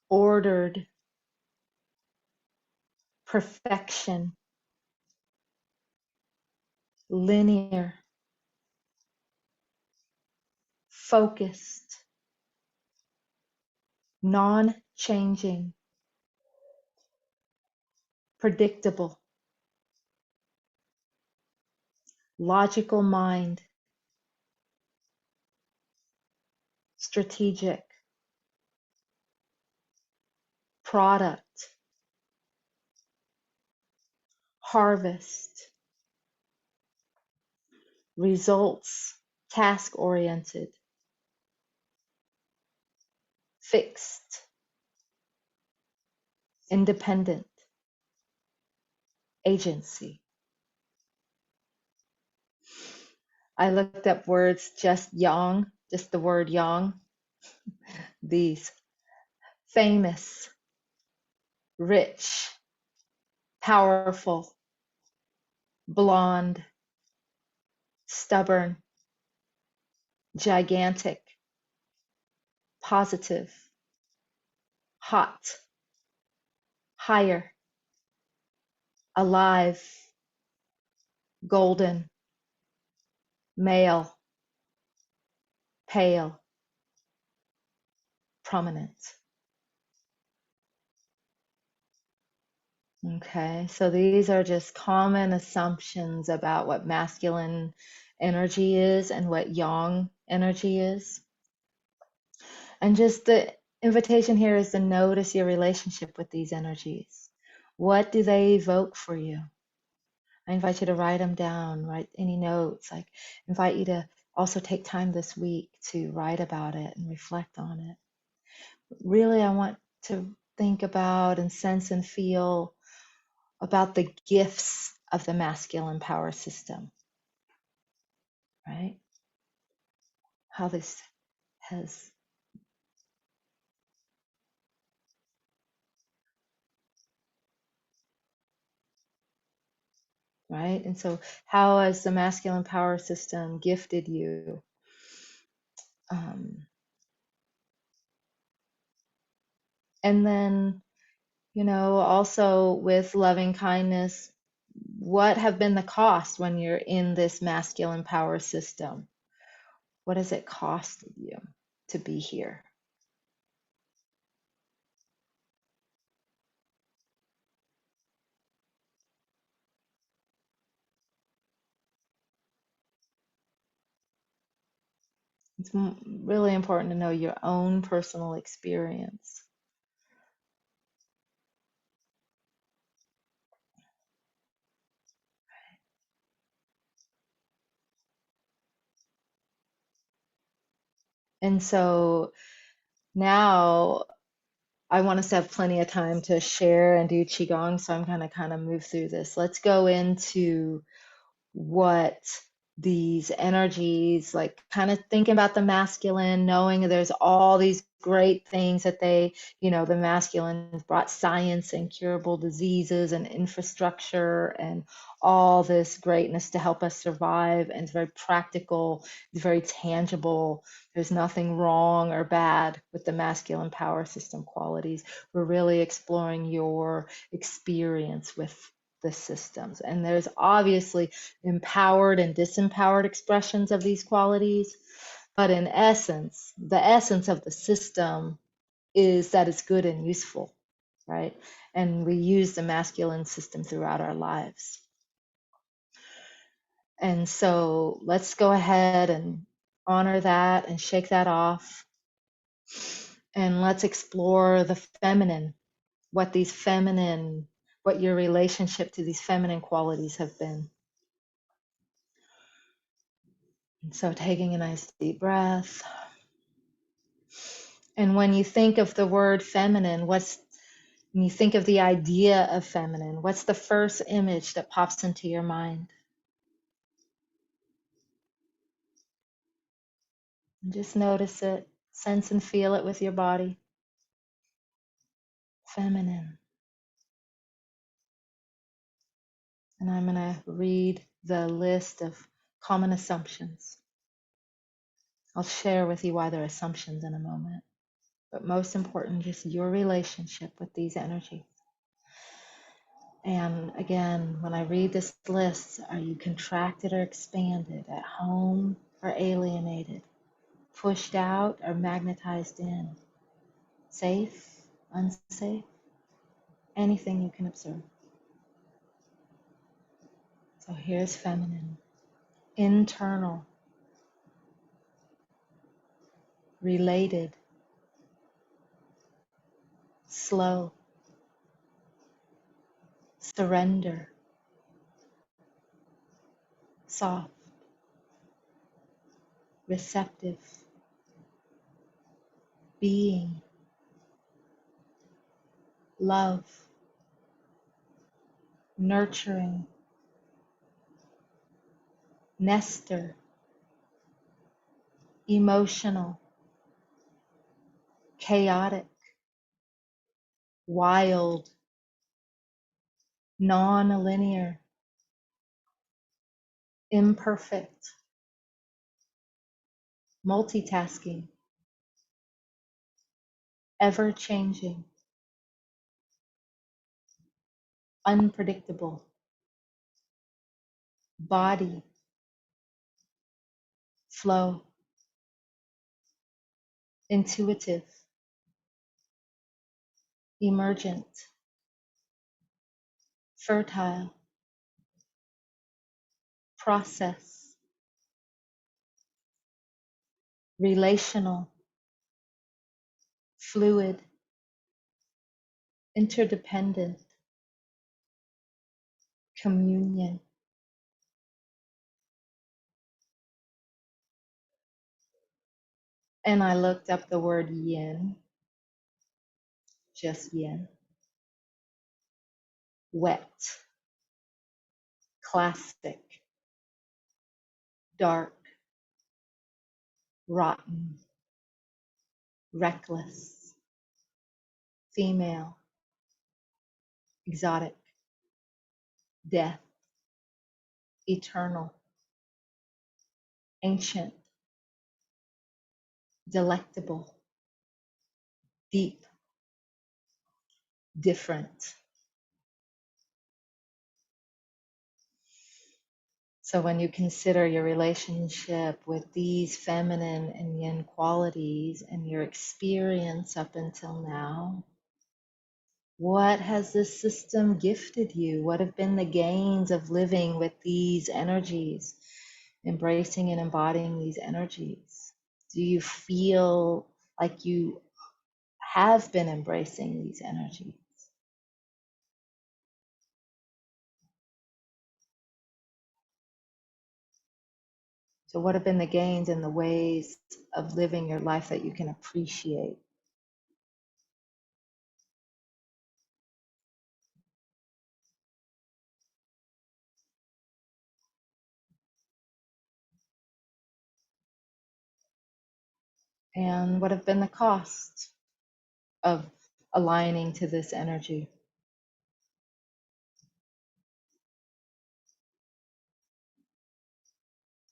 ordered, perfection, linear, focused, non-changing, predictable, logical mind, strategic, product, harvest, results, task-oriented, fixed, independent, agency. I looked up words just yang, just the word yang. These: famous, rich, powerful, blonde, stubborn, gigantic, positive, hot, higher, alive, golden, male, pale, prominent. Okay, so these are just common assumptions about what masculine energy is and what yang energy is. And just the invitation here is to notice your relationship with these energies. What do they evoke for you? I invite you to write them down, write any notes. I invite you to also take time this week to write about it and reflect on it. Really, I want to think about and sense and feel about the gifts of the masculine power system, right? How this has, right? And so how has the masculine power system gifted you? And then, also with loving kindness, what have been the costs when you're in this masculine power system? What has it costed you to be here? It's really important to know your own personal experience. And so now I want us to have plenty of time to share and do Qigong. So I'm going to kind of move through this. Let's go into what these energies, like kind of thinking about the masculine, knowing there's all these great things that they, the masculine brought science and curable diseases and infrastructure and all this greatness to help us survive. And it's very practical, it's very tangible. There's nothing wrong or bad with the masculine power system qualities. We're really exploring your experience with the systems. And there's obviously empowered and disempowered expressions of these qualities. But in essence, the essence of the system is that it's good and useful, right? And we use the masculine system throughout our lives. And so let's go ahead and honor that and shake that off. And let's explore the feminine, what your relationship to these feminine qualities have been. And so taking a nice deep breath. And when you think of the word feminine, when you think of the idea of feminine, what's the first image that pops into your mind? And just notice it, sense and feel it with your body. Feminine. And I'm going to read the list of common assumptions. I'll share with you why they're assumptions in a moment. But most important, just your relationship with these energies. And again, when I read this list, are you contracted or expanded, at home or alienated, pushed out or magnetized in, safe, unsafe, anything you can observe. So here's feminine, internal, related, slow, surrender, soft, receptive, being, love, nurturing, nester, emotional, chaotic, wild, non-linear, imperfect, multitasking, ever-changing, unpredictable, body, flow, intuitive, emergent, fertile, process, relational, fluid, interdependent, communion. And I looked up the word yin, just yin, wet, classic, dark, rotten, reckless, female, exotic, death, eternal, ancient, delectable, deep, different. So when you consider your relationship with these feminine and yin qualities and your experience up until now, what has this system gifted you? What have been the gains of living with these energies, embracing and embodying these energies? Do you feel like you have been embracing these energies? So, what have been the gains and the ways of living your life that you can appreciate? And what have been the costs of aligning to this energy?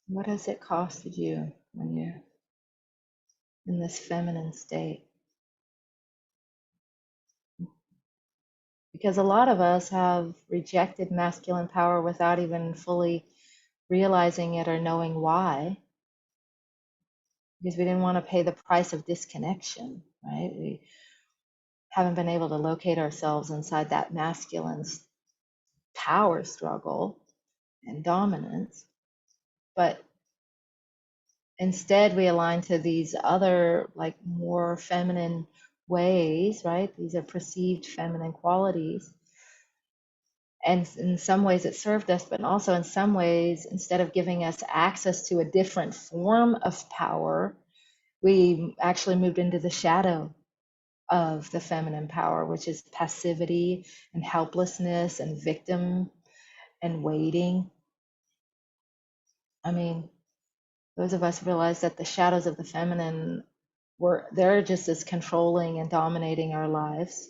What has it costed you when you're in this feminine state? Because a lot of us have rejected masculine power without even fully realizing it or knowing why, because we didn't want to pay the price of disconnection, right? We haven't been able to locate ourselves inside that masculine power struggle and dominance, but instead we align to these other, like, more feminine ways, right? These are perceived feminine qualities. And in some ways it served us, but also in some ways, instead of giving us access to a different form of power, we actually moved into the shadow of the feminine power, which is passivity and helplessness and victim and waiting. I mean, those of us realize that the shadows of the feminine they're just as controlling and dominating our lives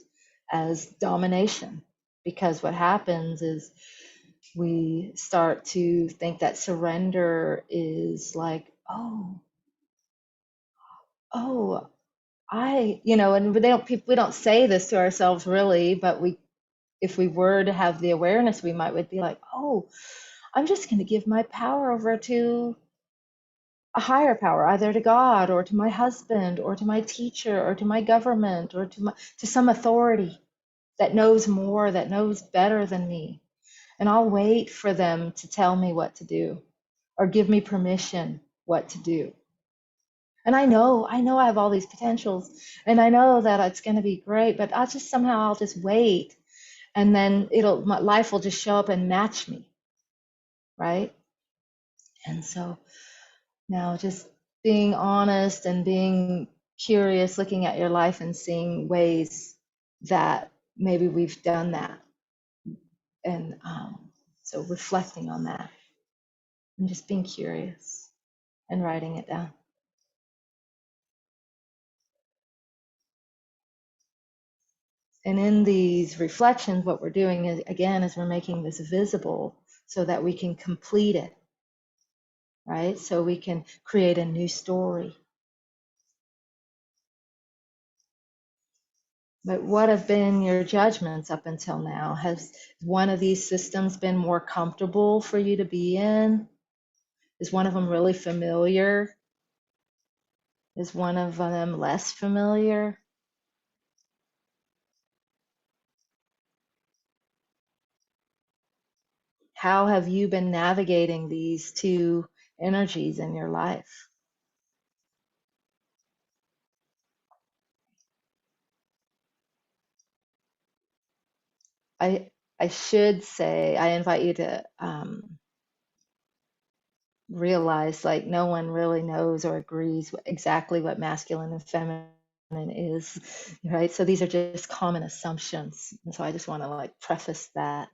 as domination. Because what happens is we start to think that surrender is like, oh, and we don't say this to ourselves really, but if we were to have the awareness, we would be like, oh, I'm just going to give my power over to a higher power, either to God or to my husband or to my teacher or to my government or to some authority that knows more, that knows better than me. And I'll wait for them to tell me what to do or give me permission what to do. And I know I have all these potentials and I know that it's going to be great, but I'll just wait. And then my life will just show up and match me. Right. And so now just being honest and being curious, looking at your life and seeing ways that maybe we've done that. And so reflecting on that and just being curious and writing it down. And in these reflections, what we're doing is, again, is we're making this visible so that we can complete it, right? So we can create a new story. But what have been your judgments up until now? Has one of these systems been more comfortable for you to be in? Is one of them really familiar? Is one of them less familiar? How have you been navigating these two energies in your life? I should say, I invite you to realize, like, no one really knows or agrees exactly what masculine and feminine is, right? So these are just common assumptions. And so I just want to, like, preface that.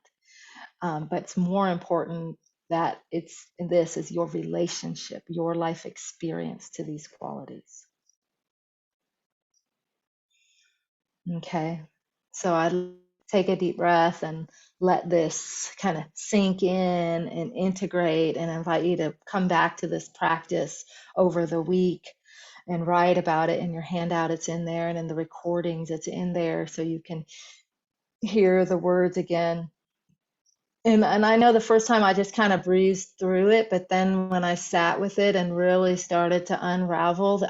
But it's more important that this is your relationship, your life experience to these qualities. Okay. So I take a deep breath and let this kind of sink in and integrate, and invite you to come back to this practice over the week and write about it in your handout. It's in there, and in the recordings, it's in there so you can hear the words again. And I know the first time I just kind of breezed through it, but then when I sat with it and really started to unravel,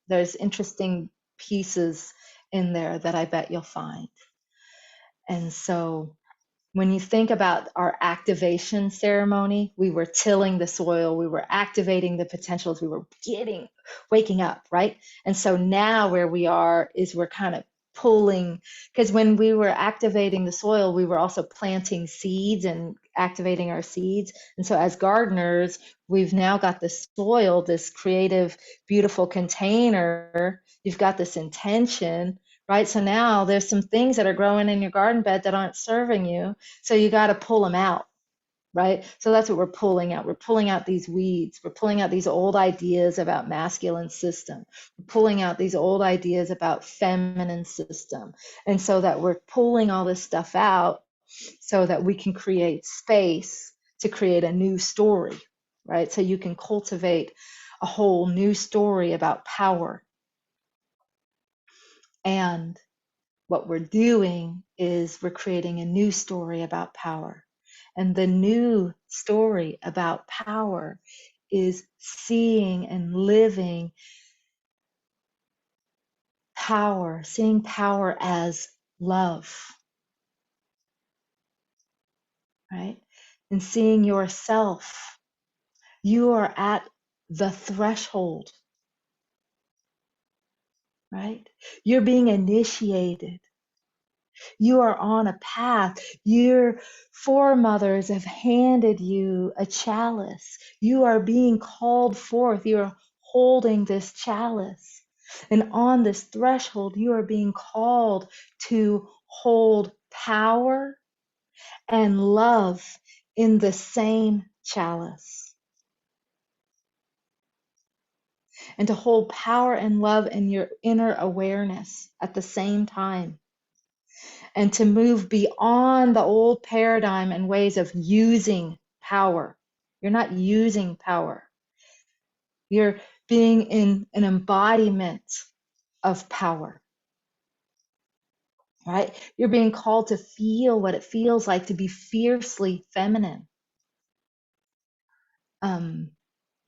there's interesting pieces in there that I bet you'll find. And so When you think about our activation ceremony, we were tilling the soil, we were activating the potentials, we were waking up, right? And so now where we are is we're kind of pulling, because when we were activating the soil, we were also planting seeds and activating our seeds. And so as gardeners, we've now got the soil, this creative, beautiful container. You've got this intention, right? So now there's some things that are growing in your garden bed that aren't serving you. So you got to pull them out, right? So that's what we're pulling out. We're pulling out these weeds. We're pulling out these old ideas about masculine system. We're pulling out these old ideas about feminine system. And so that we're pulling all this stuff out so that we can create space to create a new story, right? So you can cultivate a whole new story about power. And what we're doing is we're creating a new story about power. And the new story about power is seeing and living power, seeing power as love, right? And seeing yourself. You are at the threshold, right? You're being initiated. You are on a path. Your foremothers have handed you a chalice. You are being called forth. You are holding this chalice. And on this threshold, you are being called to hold power and love in the same chalice. And to hold power and love in your inner awareness at the same time. And to move beyond the old paradigm and ways of using power. You're not using power. You're being in an embodiment of power, right? You're being called to feel what it feels like to be fiercely feminine.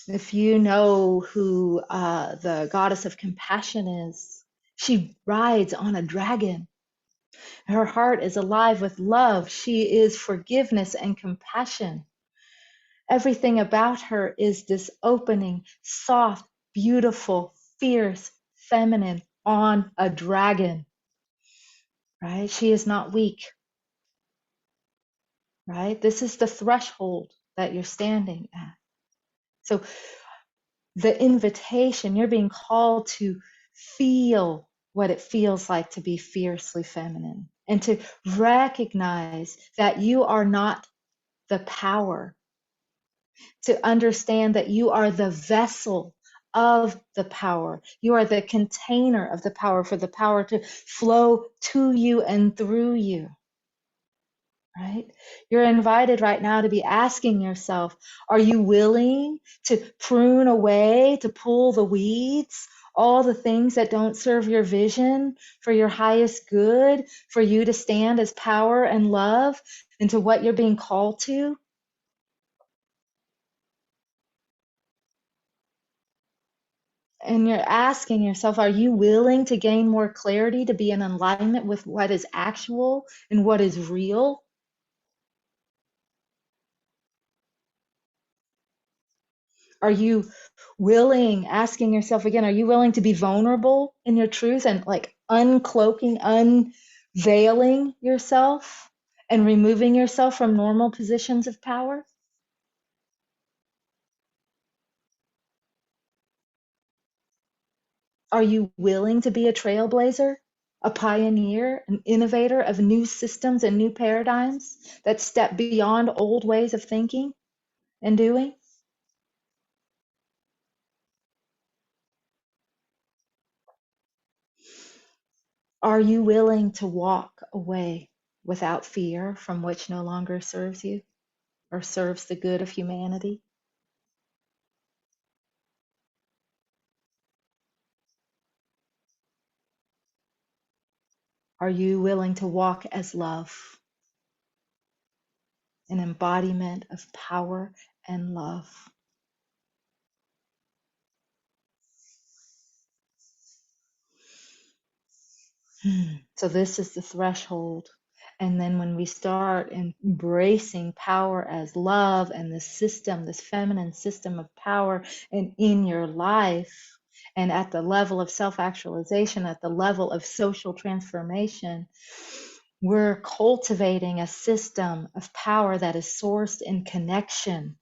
If you know who the goddess of compassion is, she rides on a dragon. Her heart is alive with love. She is forgiveness and compassion. Everything about her is this opening, soft, beautiful, fierce, feminine on a dragon, right? She is not weak, right? This is the threshold that you're standing at. So the invitation, you're being called to feel what it feels like to be fiercely feminine and to recognize that you are not the power, to understand that you are the vessel of the power. You are the container of the power for the power to flow to you and through you, right? You're invited right now to be asking yourself, are you willing to prune away, to pull the weeds, all the things that don't serve your vision for your highest good, for you to stand as power and love into what you're being called to? And you're asking yourself, are you willing to gain more clarity, to be in alignment with what is actual and what is real? Are you willing, asking yourself again, are you willing to be vulnerable in your truth and like uncloaking, unveiling yourself and removing yourself from normal positions of power? Are you willing to be a trailblazer, a pioneer, an innovator of new systems and new paradigms that step beyond old ways of thinking and doing? Are you willing to walk away without fear from which no longer serves you or serves the good of humanity? Are you willing to walk as love, an embodiment of power and love? So this is the threshold. And then when we start embracing power as love and this system, this feminine system of power and in your life, and at the level of self-actualization, at the level of social transformation, we're cultivating a system of power that is sourced in connection,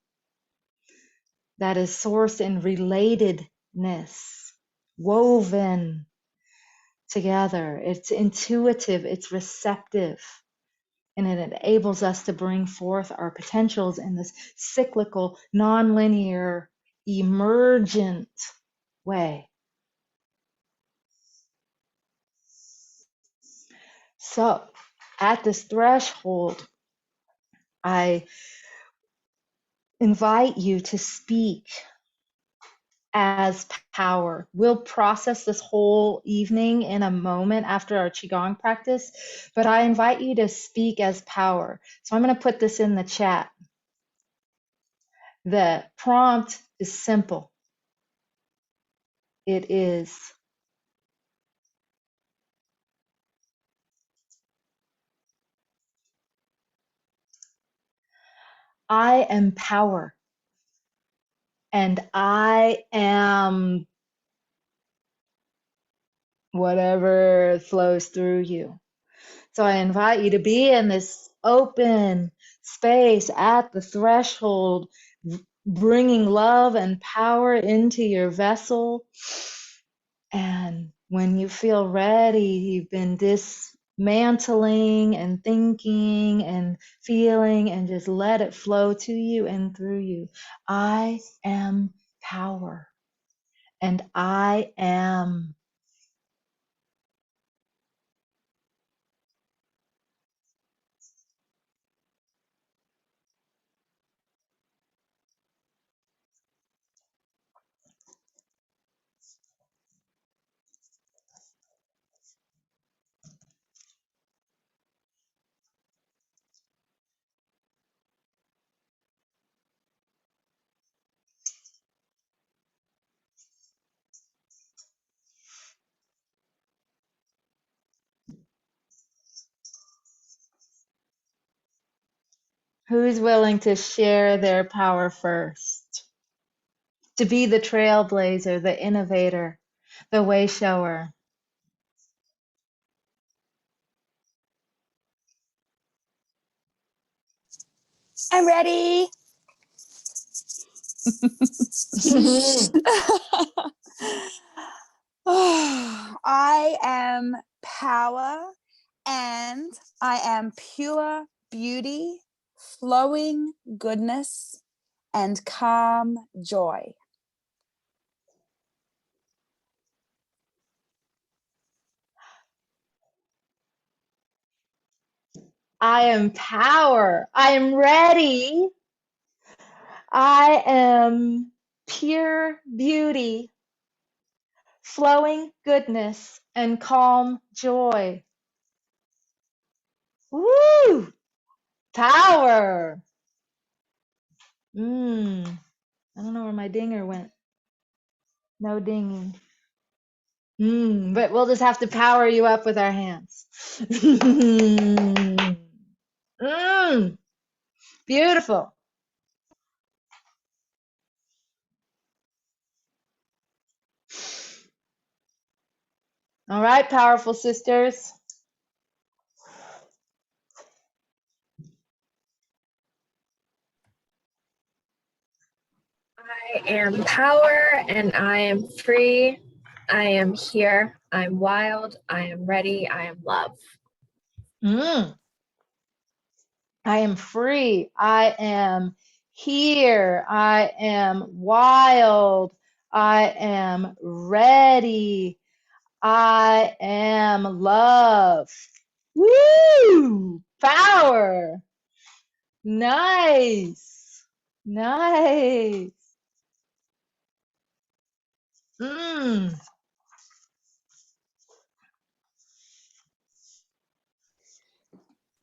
that is sourced in relatedness, woven together. It's intuitive, it's receptive, and it enables us to bring forth our potentials in this cyclical, nonlinear, emergent way. So, at this threshold, I invite you to speak as power. We'll process this whole evening in a moment after our Qigong practice, but I invite you to speak as power. So I'm going to put this in the chat. The prompt is simple. It is, I am power, and I am whatever flows through you. So I invite you to be in this open space at the threshold, bringing love and power into your vessel. And when you feel ready, you've been dismantling and thinking and feeling, and just let it flow to you and through you. I am power, and I am. Who's willing to share their power first? To be the trailblazer, the innovator, the way shower. I'm ready. I am power and I am pure beauty, flowing goodness, and calm joy. I am power. I am ready. I am pure beauty, flowing goodness, and calm joy. Woo! Power. I don't know where my dinger went. No dinging. But we'll just have to power you up with our hands. Beautiful. All right, powerful sisters. I am power and I am free. I am here. I'm wild. I am ready. I am love. Mm. I am free. I am here. I am wild. I am ready. I am love. Woo! Power. Nice. Nice. Mm.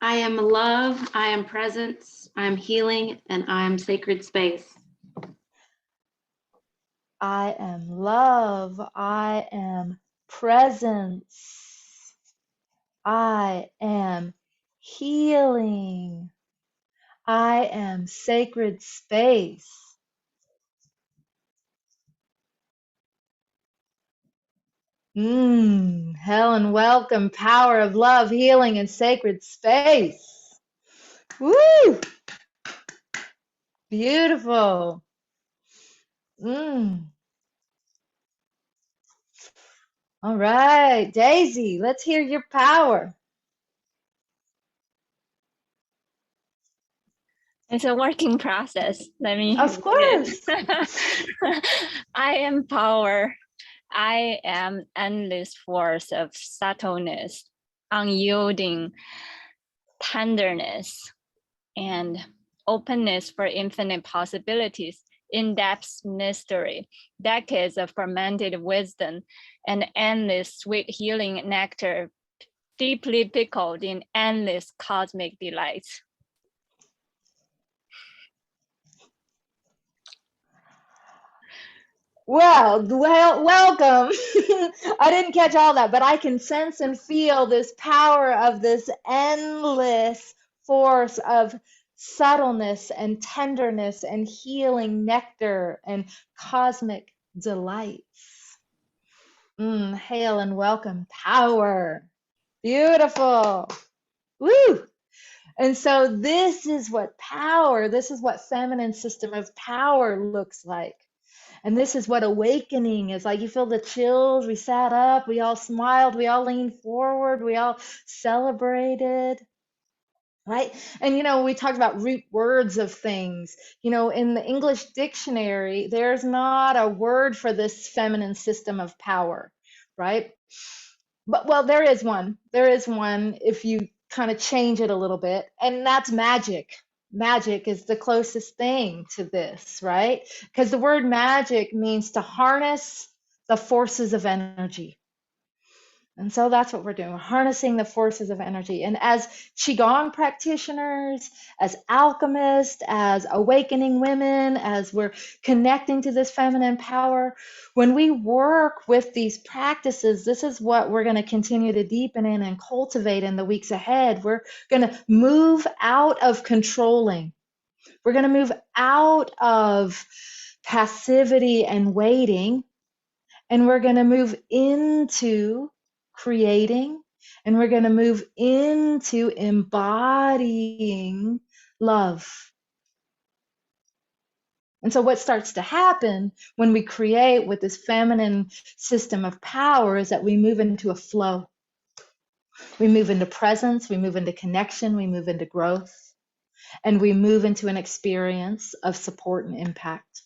I am love, I am presence, I am healing, and I am sacred space. I am love. I am presence. I am healing. I am sacred space. Helen, welcome. Power of love, healing, and sacred space. Woo! Beautiful. All right, Daisy, let's hear your power. It's a working process. Let me Of read course. it. I am power. I am endless force of subtleness, unyielding tenderness, and openness for infinite possibilities, in-depth mystery, decades of fermented wisdom, and endless sweet healing nectar, deeply pickled in endless cosmic delights. Well, welcome. I didn't catch all that, but I can sense and feel this power of this endless force of subtleness and tenderness and healing nectar and cosmic delights. Hail and welcome power. Beautiful. Woo! And so this is what power, this is what feminine system of power looks like. And this is what awakening is like. You feel the chills. We sat up, we all smiled, we all leaned forward, we all celebrated, right? And we talked about root words of things. In the English dictionary, there's not a word for this feminine system of power, right? But well, there is one. There is one if you kind of change it a little bit, and that's magic. Magic is the closest thing to this, right? Because the word magic means to harness the forces of energy. And so that's what we're doing. We're harnessing the forces of energy. And as Qigong practitioners, as alchemists, as awakening women, as we're connecting to this feminine power, when we work with these practices, this is what we're going to continue to deepen in and cultivate in the weeks ahead. We're going to move out of controlling. We're going to move out of passivity and waiting. And we're going to move into creating, and we're going to move into embodying love. And so what starts to happen when we create with this feminine system of power is that we move into a flow. We move into presence, we move into connection, we move into growth, and we move into an experience of support and impact.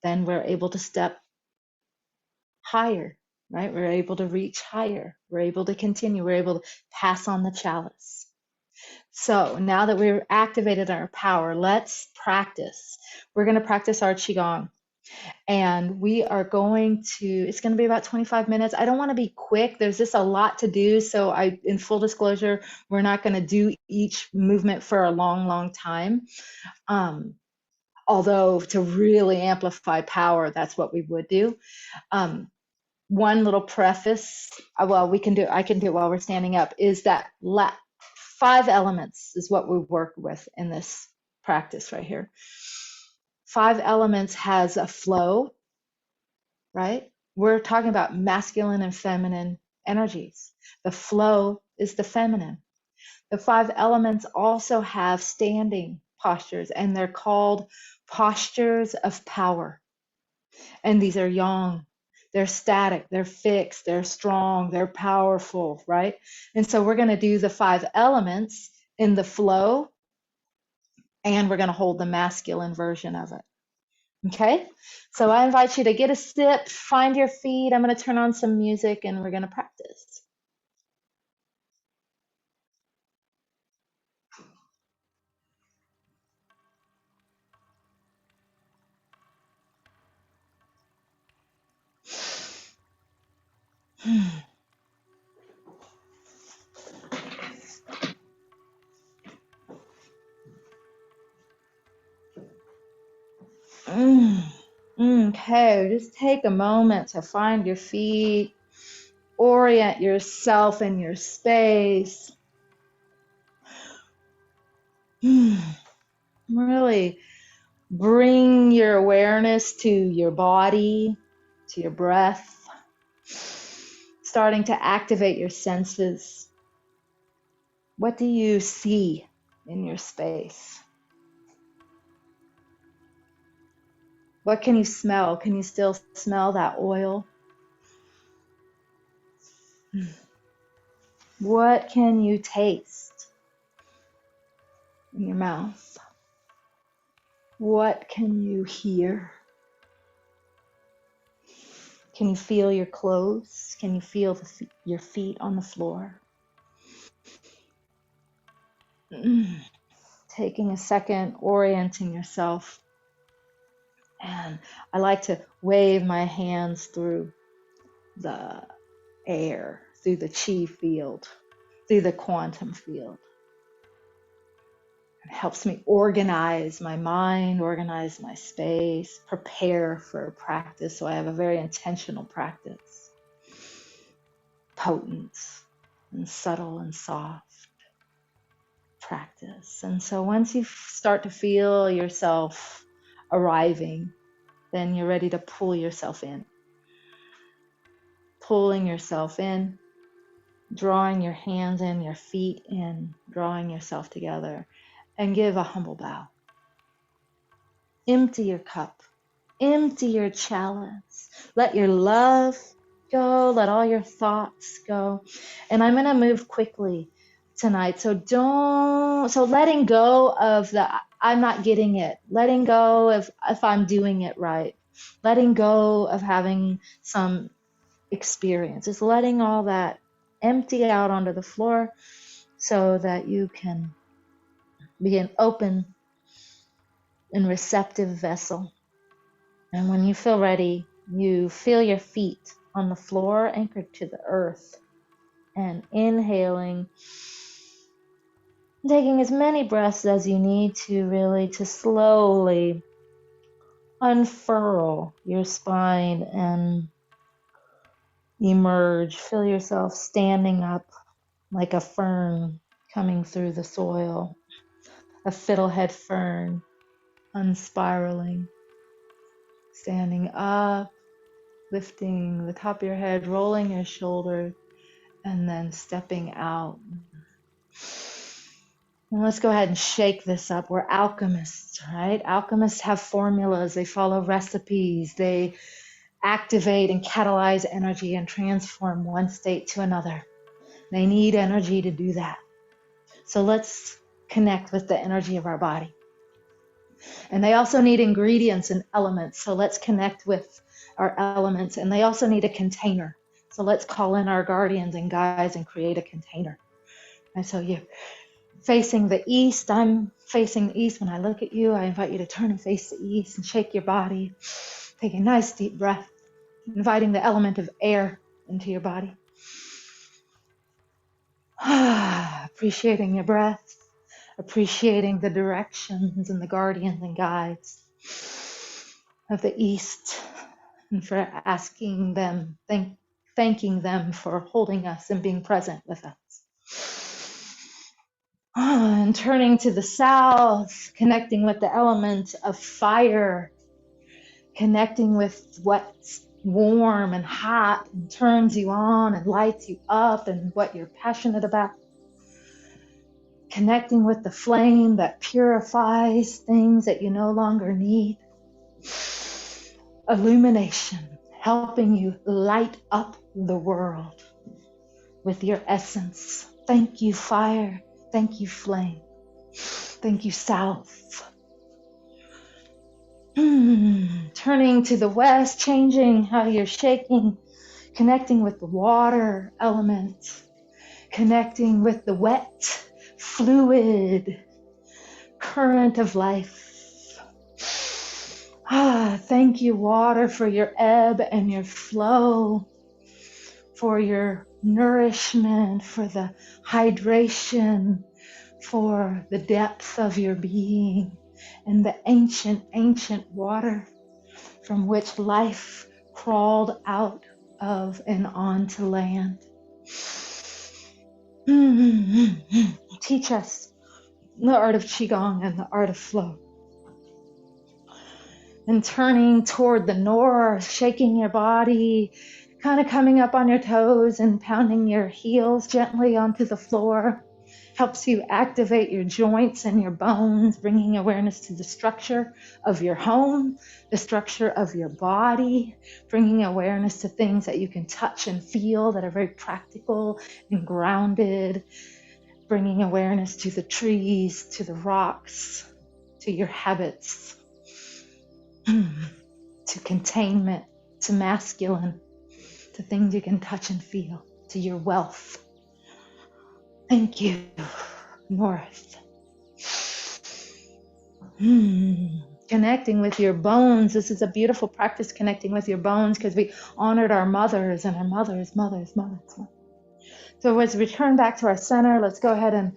Then we're able to step higher, right? We're able to reach higher. We're able to continue. We're able to pass on the chalice. So now that we've activated our power, let's practice. We're going to practice our Qigong. And we are going to, it's going to be about 25 minutes. I don't want to be quick. There's just a lot to do. So in full disclosure, we're not going to do each movement for a long, long time. Although to really amplify power, that's what we would do. One little preface, well, I can do it while we're standing up, is that 5 elements is what we work with in this practice right here. 5 elements has a flow, right? We're talking about masculine and feminine energies. The flow is the feminine. The 5 elements also have standing postures, and they're called postures of power. And these are yang. They're static, they're fixed, they're strong, they're powerful, right? And so we're going to do the 5 elements in the flow, and we're going to hold the masculine version of it. Okay? So I invite you to get a sip, find your feet. I'm going to turn on some music, and we're going to practice. Okay, just take a moment to find your feet, orient yourself in your space. Really bring your awareness to your body, to your breath, starting to activate your senses. What do you see in your space? What can you smell? Can you still smell that oil? What can you taste in your mouth? What can you hear? Can you feel your clothes? Can you feel your feet on the floor? Taking a second, orienting yourself. And I like to wave my hands through the air, through the chi field, through the quantum field. It helps me organize my mind, organize my space, prepare for practice. So I have a very intentional practice, potent and subtle and soft practice. And so once you start to feel yourself arriving, then you're ready to pull yourself in. Pulling yourself in, drawing your hands in, your feet in, drawing yourself together, and give a humble bow. Empty your cup. Empty your chalice. Let your love go. Let all your thoughts go. And I'm going to move quickly tonight. So letting go of the I'm not getting it. Letting go of if I'm doing it right. Letting go of having some experience. Just letting all that empty out onto the floor so that you can be an open and receptive vessel. And when you feel ready, you feel your feet on the floor anchored to the earth, and inhaling, taking as many breaths as you need to really to slowly unfurl your spine and emerge. Feel yourself standing up like a fern coming through the soil, a fiddlehead fern unspiraling, standing up, lifting the top of your head, rolling your shoulders, and then stepping out. And let's go ahead and shake this up. We're alchemists, right? Alchemists have formulas. They follow recipes. They activate and catalyze energy and transform one state to another. They need energy to do that. So let's connect with the energy of our body. And they also need ingredients and elements. So let's connect with our elements. And they also need a container. So let's call in our guardians and guides and create a container. And so you're facing the east. I'm facing the east. When I look at you, I invite you to turn and face the east and shake your body. Take a nice deep breath, inviting the element of air into your body. Appreciating your breath, appreciating the directions and the guardians and guides of the east, and for asking them, thanking them for holding us and being present with us. And turning to the south, connecting with the element of fire, connecting with what's warm and hot and turns you on and lights you up and what you're passionate about. Connecting with the flame that purifies things that you no longer need. Illumination, helping you light up the world with your essence. Thank you, fire. Thank you, flame. Thank you, south. Turning to the west, changing how you're shaking, connecting with the water element, connecting with the wet, fluid current of life. Thank you, water, for your ebb and your flow, for your nourishment, for the hydration, for the depth of your being, and the ancient, ancient water from which life crawled out of and onto land. Teach us the art of Qigong and the art of flow. And turning toward the north, shaking your body, kind of coming up on your toes and pounding your heels gently onto the floor. Helps you activate your joints and your bones, bringing awareness to the structure of your home, the structure of your body, bringing awareness to things that you can touch and feel that are very practical and grounded, bringing awareness to the trees, to the rocks, to your habits, to containment, to masculine, to things you can touch and feel, to your wealth. Thank you, North. Connecting with your bones. This is a beautiful practice, connecting with your bones, because we honored our mothers and our mothers. So as we return back to our center, let's go ahead and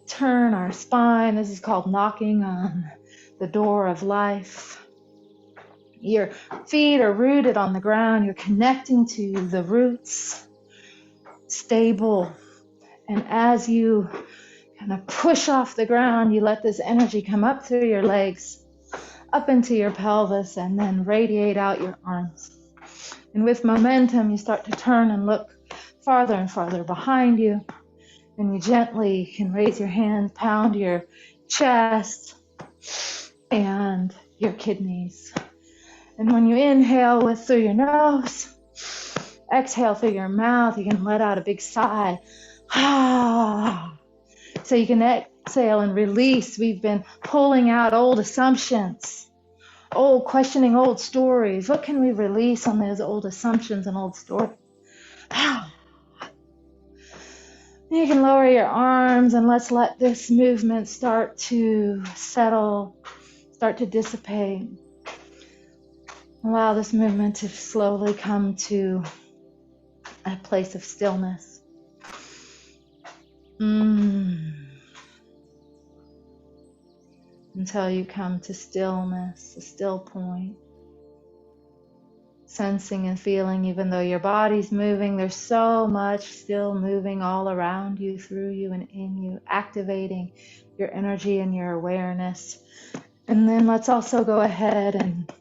turn our spine. This is called knocking on the door of life. Your feet are rooted on the ground. You're connecting to the roots, stable. And as you kind of push off the ground, you let this energy come up through your legs, up into your pelvis, and then radiate out your arms. And with momentum, you start to turn and look farther and farther behind you. And you gently can raise your hands, pound your chest and your kidneys. And when you inhale through your nose, exhale through your mouth, you can let out a big sigh. So you can exhale and release. We've been pulling out old assumptions, questioning old stories. What can we release on those old assumptions and old stories? You can lower your arms, and let's let this movement start to settle, start to dissipate. Allow this movement to slowly come to a place of stillness. Until you come to stillness, a still point. Sensing and feeling, even though your body's moving, there's so much still moving all around you, through you, and in you, activating your energy and your awareness. And then let's also go ahead and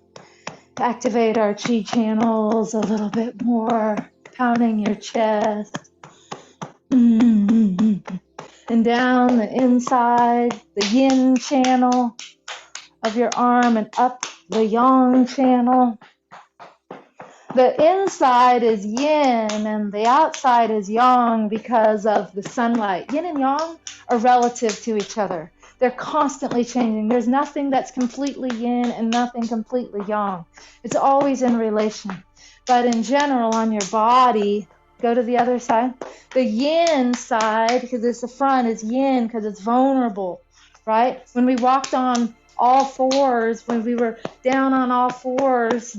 activate our chi channels a little bit more, pounding your chest. And down the inside, the yin channel of your arm, and up the yang channel. The inside is yin and the outside is yang because of the sunlight. Yin and yang are relative to each other. They're constantly changing. There's nothing that's completely yin and nothing completely yang. It's always in relation. But in general, on your body, go to the other side. The yin side, because it's the front, is yin because it's vulnerable, right? When we walked on all fours, when we were down on all fours,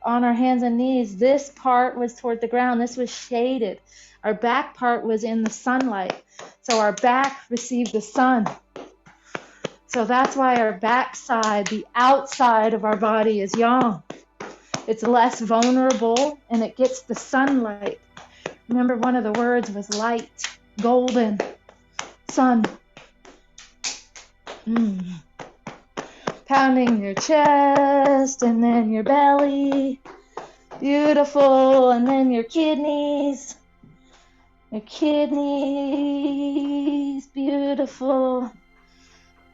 on our hands and knees, this part was toward the ground. This was shaded. Our back part was in the sunlight. So our back received the sun. So that's why our back side, the outside of our body, is yang. It's less vulnerable and it gets the sunlight. Remember, one of the words was light, golden, sun. Pounding your chest and then your belly. Beautiful. And then your kidneys. Your kidneys. Beautiful.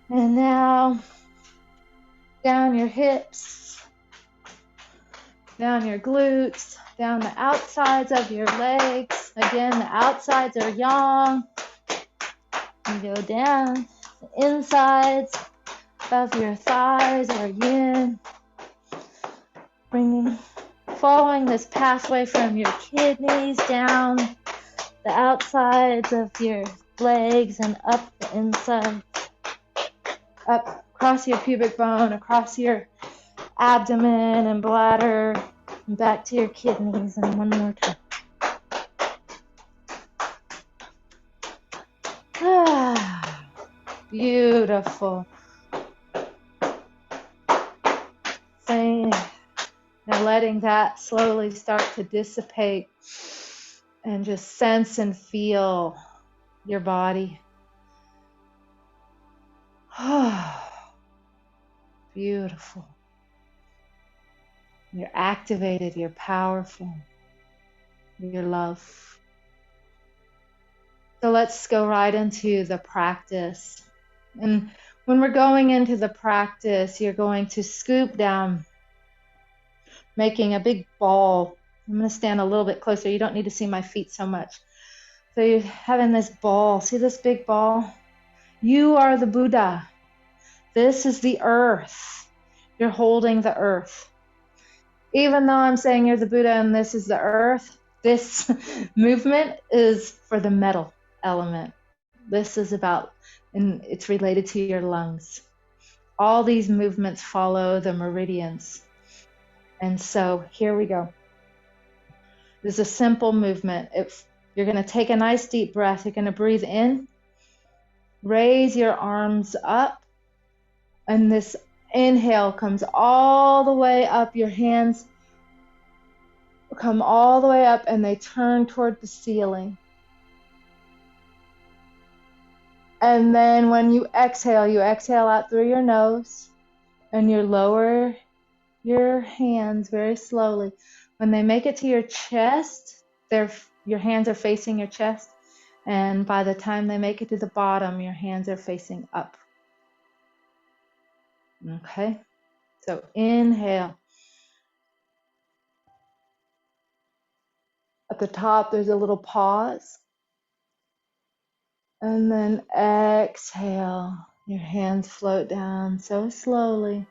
And now down your hips. Down your glutes. Down the outsides of your legs. Again, the outsides are yang. You go down. The insides of your thighs are yin. Following this pathway from your kidneys down the outsides of your legs and up the inside. Up across your pubic bone, across your abdomen and bladder. And back to your kidneys, and one more time. Beautiful. Now letting that slowly start to dissipate, and just sense and feel your body. Beautiful. You're activated, you're powerful, you're love. So let's go right into the practice. And when we're going into the practice, you're going to scoop down, making a big ball. I'm going to stand a little bit closer. You don't need to see my feet so much. So you're having this ball. See this big ball? You are the Buddha. This is the earth. You're holding the earth. Even though I'm saying you're the Buddha and this is the earth, this movement is for the metal element. This is about, and it's related to your lungs. All these movements follow the meridians. And so here we go. This is a simple movement. If you're going to take a nice deep breath, you're going to breathe in, raise your arms up, and this inhale comes all the way up. Your hands come all the way up and they turn toward the ceiling. And then when you exhale out through your nose and you lower your hands very slowly. When they make it to your chest, your hands are facing your chest. And by the time they make it to the bottom, your hands are facing up. Okay? So inhale. At the top, there's a little pause. And then exhale. Your hands float down so slowly.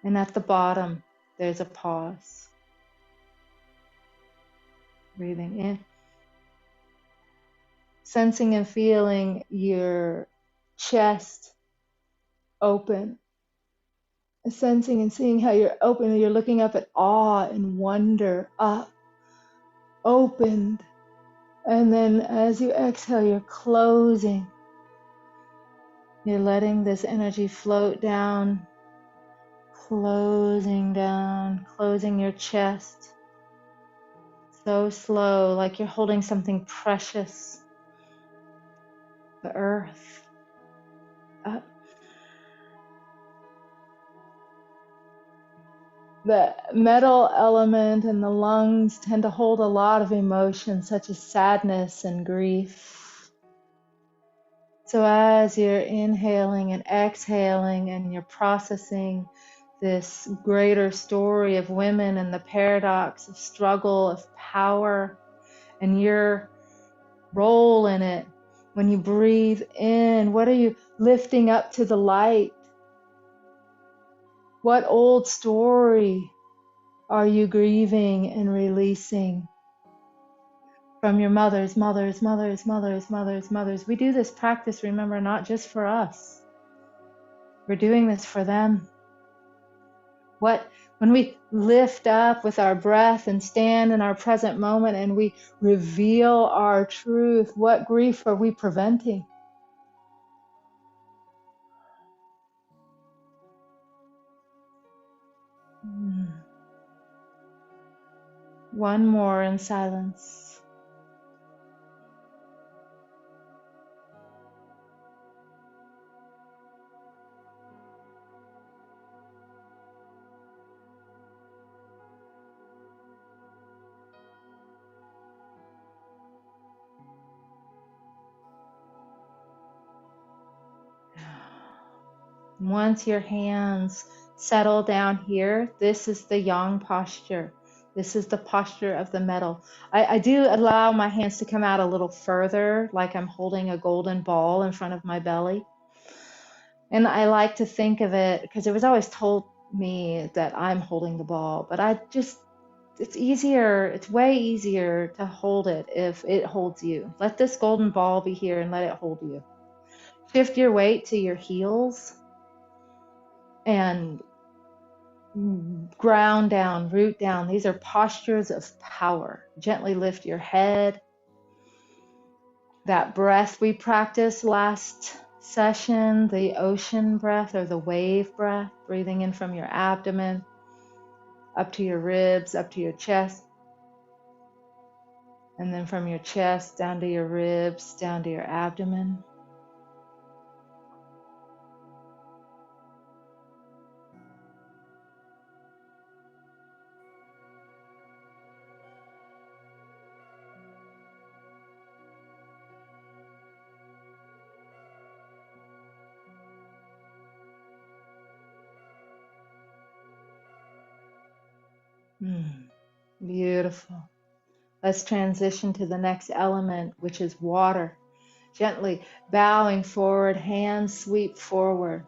And at the bottom, there's a pause. Breathing in. Sensing and feeling your chest open. Sensing and seeing how you're open. You're looking up at awe and wonder. Up. Opened. And then as you exhale, you're closing. You're letting this energy float down. Closing down. Closing your chest. So slow, like you're holding something precious. The earth. Up. The metal element and the lungs tend to hold a lot of emotions, such as sadness and grief. So as you're inhaling and exhaling and you're processing this greater story of women and the paradox of struggle, of power, and your role in it, when you breathe in, what are you lifting up to the light? What old story are you grieving and releasing from your mothers? We do this practice, remember, not just for us. We're doing this for them. When we lift up with our breath and stand in our present moment and we reveal our truth, what grief are we preventing? One more in silence. Once your hands settle down here, this is the yang posture. This is the posture of the metal. I do allow my hands to come out a little further, like I'm holding a golden ball in front of my belly. And I like to think of it, because it was always told me that I'm holding the ball, but it's easier, it's way easier to hold it if it holds you. Let this golden ball be here and let it hold you. Shift your weight to your heels and ground down, root down. These are postures of power. Gently lift your head. That breath we practiced last session, the ocean breath or the wave breath, breathing in from your abdomen, up to your ribs, up to your chest. And then from your chest down to your ribs, down to your abdomen. Beautiful. Let's transition to the next element, which is water. Gently bowing forward, hands sweep forward.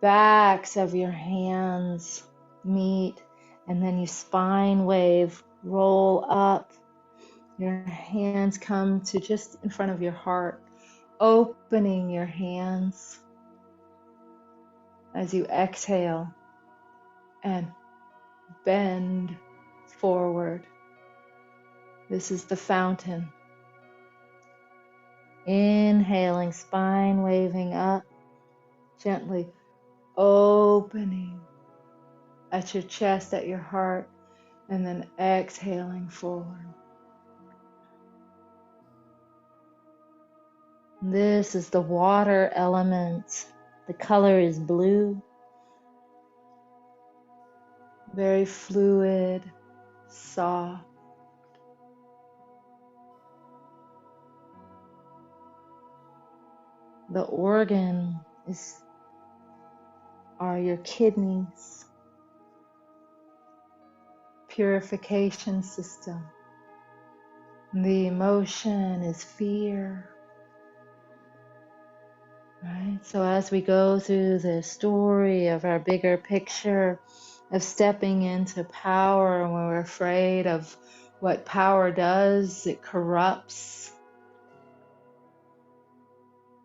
Backs of your hands meet, and then you spine wave, roll up. Your hands come to just in front of your heart, opening your hands as you exhale and bend forward. This is the fountain. Inhaling, spine waving up, gently opening at your chest, at your heart, and then exhaling forward. This is the water element. The color is blue, very fluid, soft. The organ are your kidneys, purification system. The emotion is fear. Right? So as we go through the story of our bigger picture of stepping into power, and when we're afraid of what power does, it corrupts,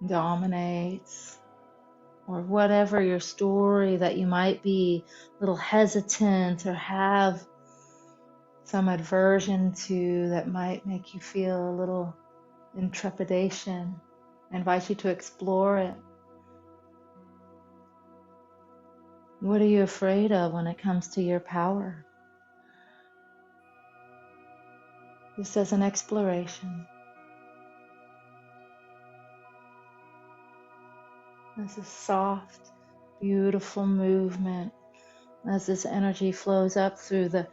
dominates, or whatever your story that you might be a little hesitant or have some aversion to that might make you feel a little in trepidation. I invite you to explore it. What are you afraid of when it comes to your power? Just as an exploration. As a soft, beautiful movement, as this energy flows up through the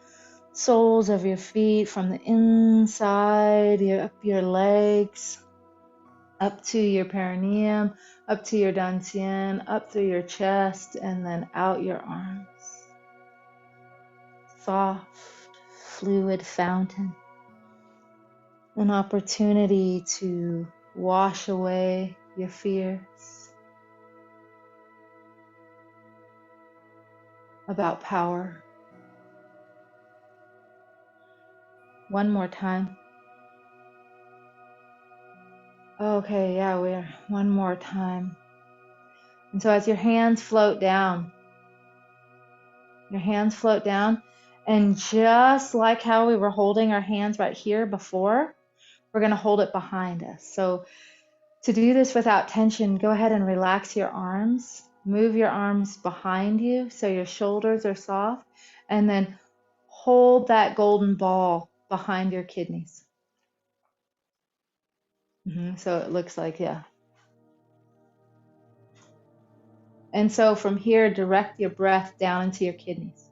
soles of your feet, from the inside, up your legs, up to your perineum, up to your dantian, up through your chest, and then out your arms. Soft, fluid fountain. An opportunity to wash away your fears about power. One more time. Okay, yeah, we're one more time. And so as your hands float down, and just like how we were holding our hands right here before, we're going to hold it behind us. So to do this without tension, go ahead and relax your arms. Move your arms behind you so your shoulders are soft, and then hold that golden ball behind your kidneys. So it looks like, yeah. And so from here, direct your breath down into your kidneys.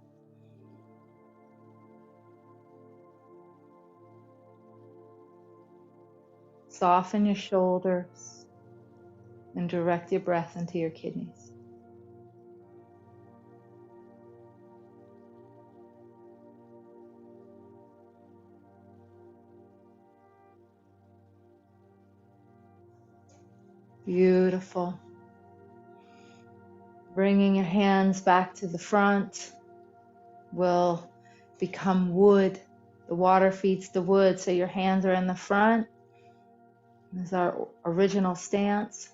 Soften your shoulders and direct your breath into your kidneys. Beautiful. Bringing your hands back to the front will become wood. The water feeds the wood, so your hands are in the front. This is our original stance.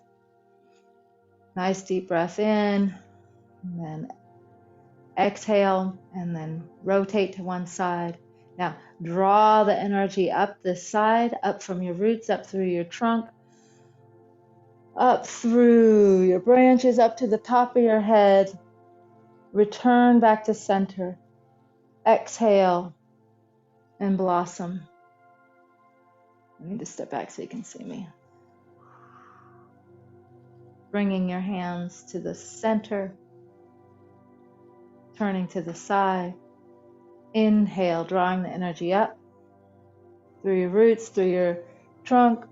Nice deep breath in, and then exhale, and then rotate to one side. Now draw the energy up this side, up from your roots, up through your trunk, up through your branches, up to the top of your head. Return back to center. Exhale and blossom. I need to step back so you can see me. Bringing your hands to the center, turning to the side. Inhale, drawing the energy up through your roots, through your trunk,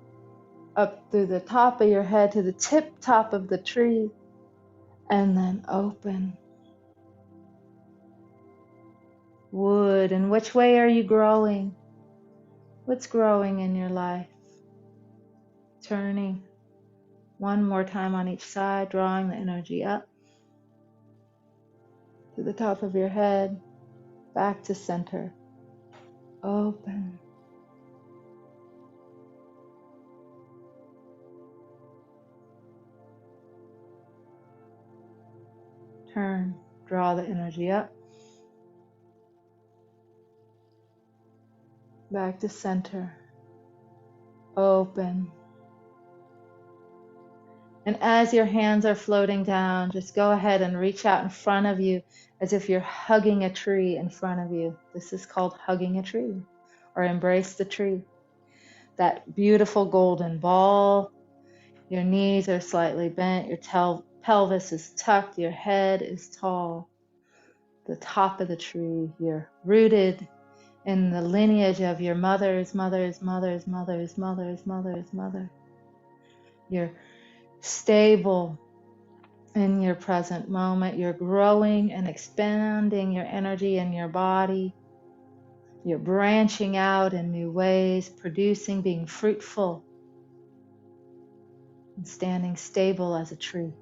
up through the top of your head to the tip top of the tree, and then open. wood. And which way are you growing? What's growing in your life? Turning one more time on each side, drawing the energy up to the top of your head, back to center. Open. Turn, draw the energy up, back to center. Open. And as your hands are floating down, just go ahead and reach out in front of you as if you're hugging a tree in front of you. This is called hugging a tree, or embrace the tree. That beautiful golden ball. Your knees are slightly bent, your pelvis is tucked, your head is tall. The top of the tree, you're rooted in the lineage of your mother's. You're stable in your present moment. You're growing and expanding your energy in your body. You're branching out in new ways, producing, being fruitful, and standing stable as a tree.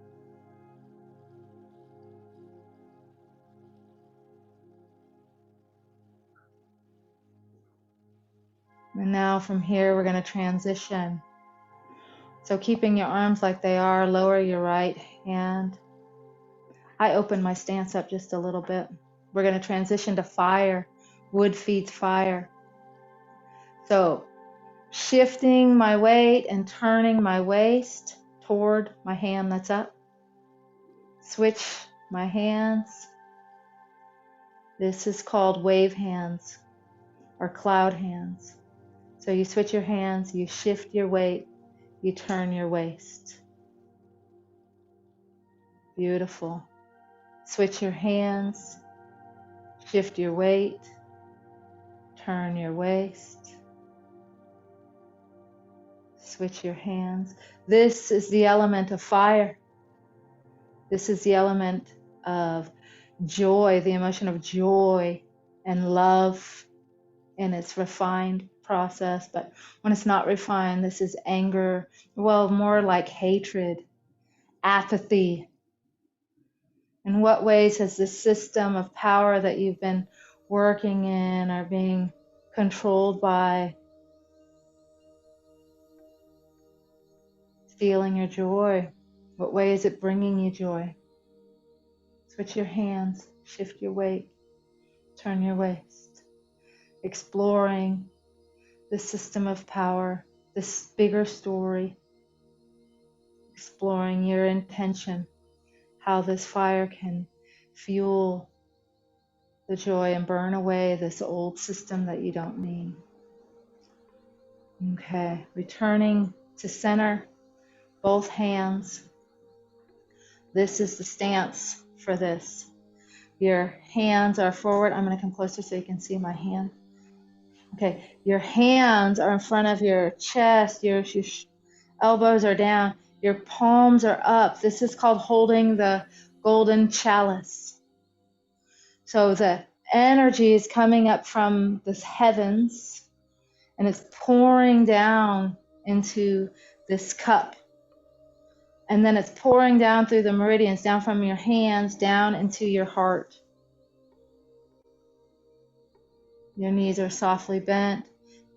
And now from here, we're going to transition. So keeping your arms like they are, lower your right hand. I open my stance up just a little bit. We're going to transition to fire. Wood feeds fire. So shifting my weight and turning my waist toward my hand that's up. Switch my hands. This is called wave hands or cloud hands. So you switch your hands, you shift your weight, you turn your waist. Beautiful. Switch your hands, shift your weight, turn your waist. Switch your hands. This is the element of fire. This is the element of joy, the emotion of joy and love in its refined process. But when it's not refined, this is anger, well, more like hatred, apathy. In what ways has this system of power that you've been working in or being controlled by stealing your joy? What way is it bringing you joy? Switch your hands, shift your weight, turn your waist. Exploring the system of power, this bigger story. Exploring your intention, how this fire can fuel the joy and burn away this old system that you don't need. Okay, returning to center, both hands. This is the stance for this. Your hands are forward. I'm going to come closer so you can see my hand. Okay, your hands are in front of your chest. Your elbows are down. Your palms are up. This is called holding the golden chalice. So the energy is coming up from the heavens and it's pouring down into this cup. And then it's pouring down through the meridians, down from your hands, down into your heart. Your knees are softly bent.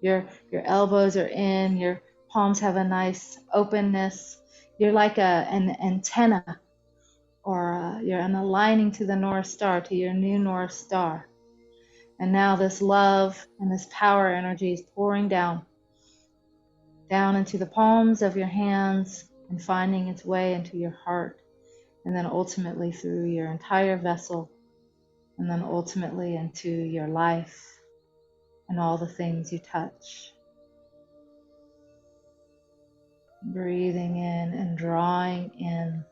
Your elbows are in. Your palms have a nice openness. You're like an antenna, or you're an aligning to the North Star, to your new North Star. And now this love and this power energy is pouring down into the palms of your hands and finding its way into your heart, and then ultimately through your entire vessel, and then ultimately into your life and all the things you touch. Breathing in and drawing in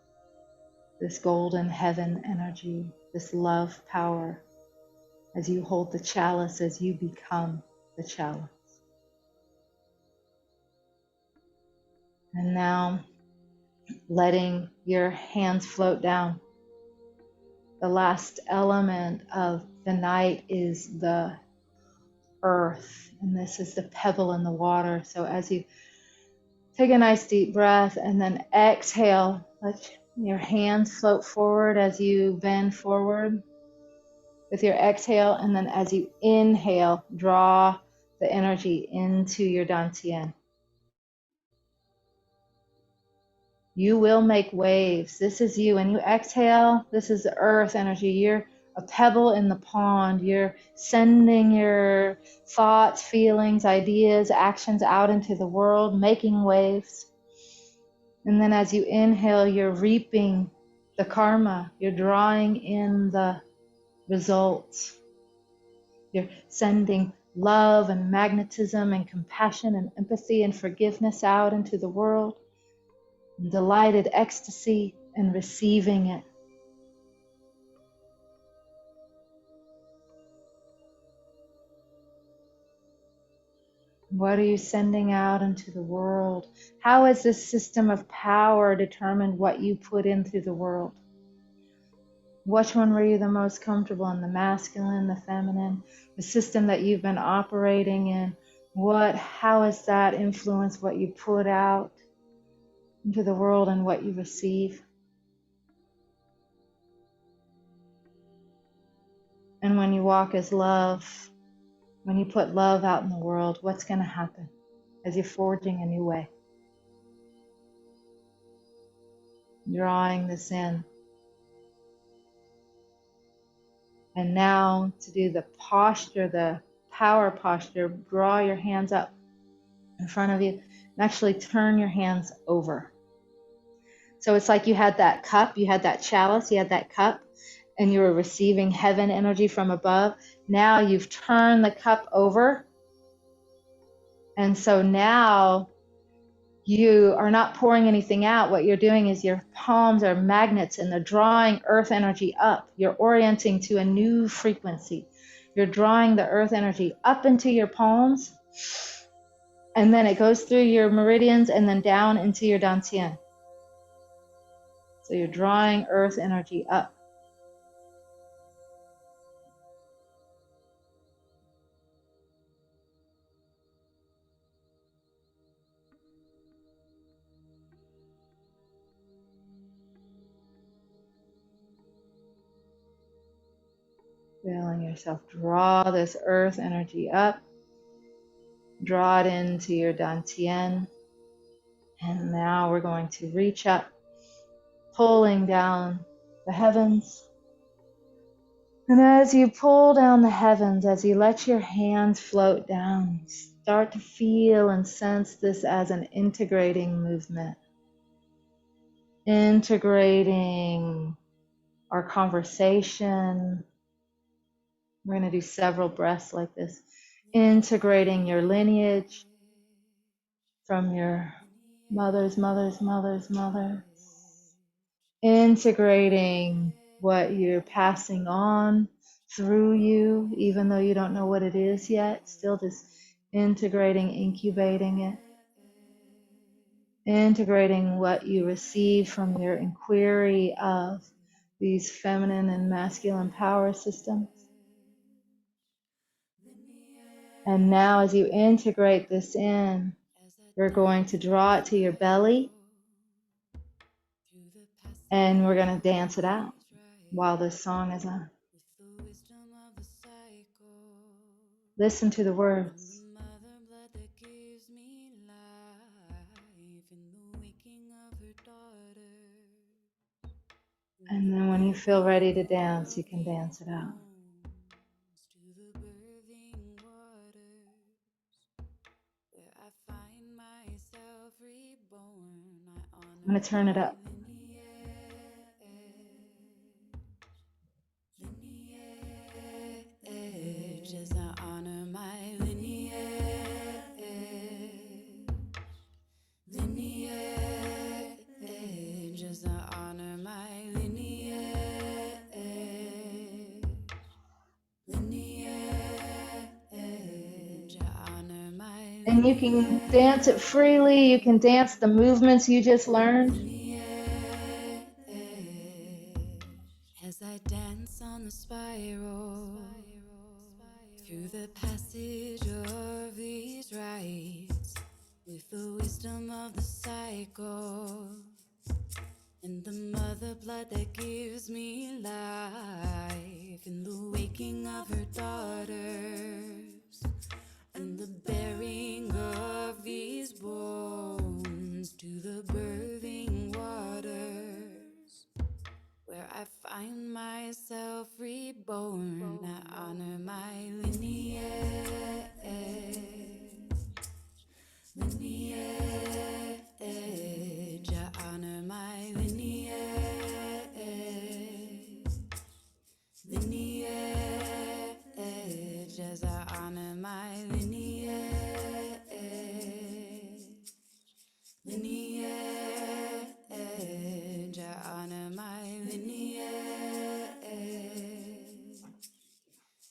this golden heaven energy, this love power, as you hold the chalice, as you become the chalice. And now letting your hands float down. The last element of the night is the earth, and this is the pebble in the water. So as you take a nice deep breath and then exhale, let your hands float forward as you bend forward with your exhale, and then as you inhale, draw the energy into your dantian. You will make waves. This is you. When you exhale, this is the earth energy. You're a pebble in the pond. You're sending your thoughts, feelings, ideas, actions out into the world, making waves. And then as you inhale, you're reaping the karma. You're drawing in the results. You're sending love and magnetism and compassion and empathy and forgiveness out into the world. Delighted ecstasy and receiving it. What are you sending out into the world? How has this system of power determined what you put into the world? Which one were you the most comfortable in, the masculine, the feminine, the system that you've been operating in? How has that influenced what you put out into the world and what you receive? And when you walk as love, when you put love out in the world, what's going to happen as you're forging a new way? Drawing this in. And now to do the posture, the power posture, draw your hands up in front of you and actually turn your hands over. So it's like you had that cup, you had that chalice, you had that cup, and you were receiving heaven energy from above. Now you've turned the cup over. And so now you are not pouring anything out. What you're doing is your palms are magnets and they're drawing earth energy up. You're orienting to a new frequency. You're drawing the earth energy up into your palms, and then it goes through your meridians and then down into your dantian. So you're drawing earth energy up. Feeling yourself draw this earth energy up. Draw it into your dantian. And now we're going to reach up, pulling down the heavens. And as you pull down the heavens, as you let your hands float down, start to feel and sense this as an integrating movement. Integrating our conversation. We're going to do several breaths like this. Integrating your lineage from your mothers. Integrating what you're passing on through you, even though you don't know what it is yet. Still just integrating, incubating it. Integrating what you receive from your inquiry of these feminine and masculine power systems. And now as you integrate this in, we're going to draw it to your belly and we're going to dance it out while this song is on. Listen to the words. And then when you feel ready to dance, you can dance it out. I'm going to turn it up. As I honor my lineage, as I honor my lineage, I honor my And you can dance it freely. You can dance the movements you just learned. as I dance lights with the wisdom of the cycle and the mother blood that gives me life, in the waking of her daughters and the bearing of these bones to the birthing waters, where I find myself reborn. I honor my lineage, lineage. I honor my lineage, lineage. As I honor my lineage, lineage. I honor my lineage,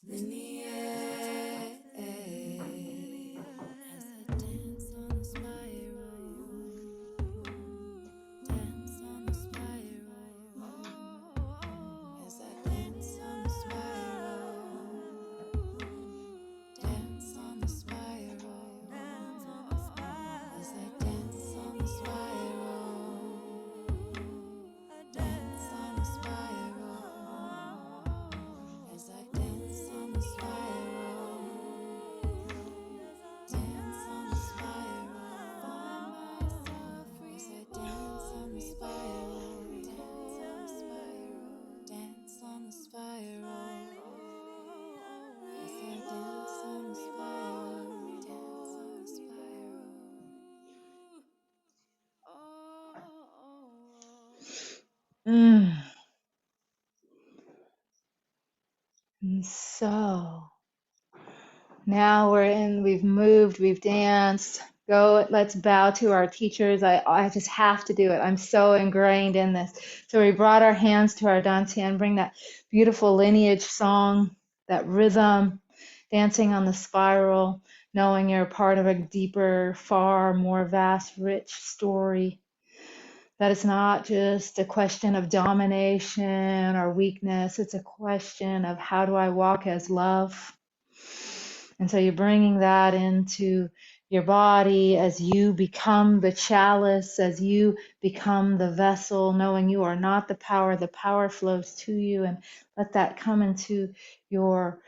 lineage. As I dance on the spiral, dance on the spiral. As I dance on the spiral, dance on the spiral. As I dance on the spiral, dance on the spiral. As I dance on the spiral, dance on the spiral. Find myself free. As I dance on the spiral, dance on the spiral, dance on the spiral. As I dance on the spiral, dance on the spiral. And so now we've moved, we've danced. Go, let's bow to our teachers. I just have to do it. I'm so ingrained in this. So we brought our hands to our dantian, bring that beautiful lineage song, that rhythm, dancing on the spiral, knowing you're part of a deeper, far more vast, rich story. That it's not just a question of domination or weakness. It's a question of how do I walk as love? And so you're bringing that into your body as you become the chalice, as you become the vessel, knowing you are not the power flows to you, and let that come into your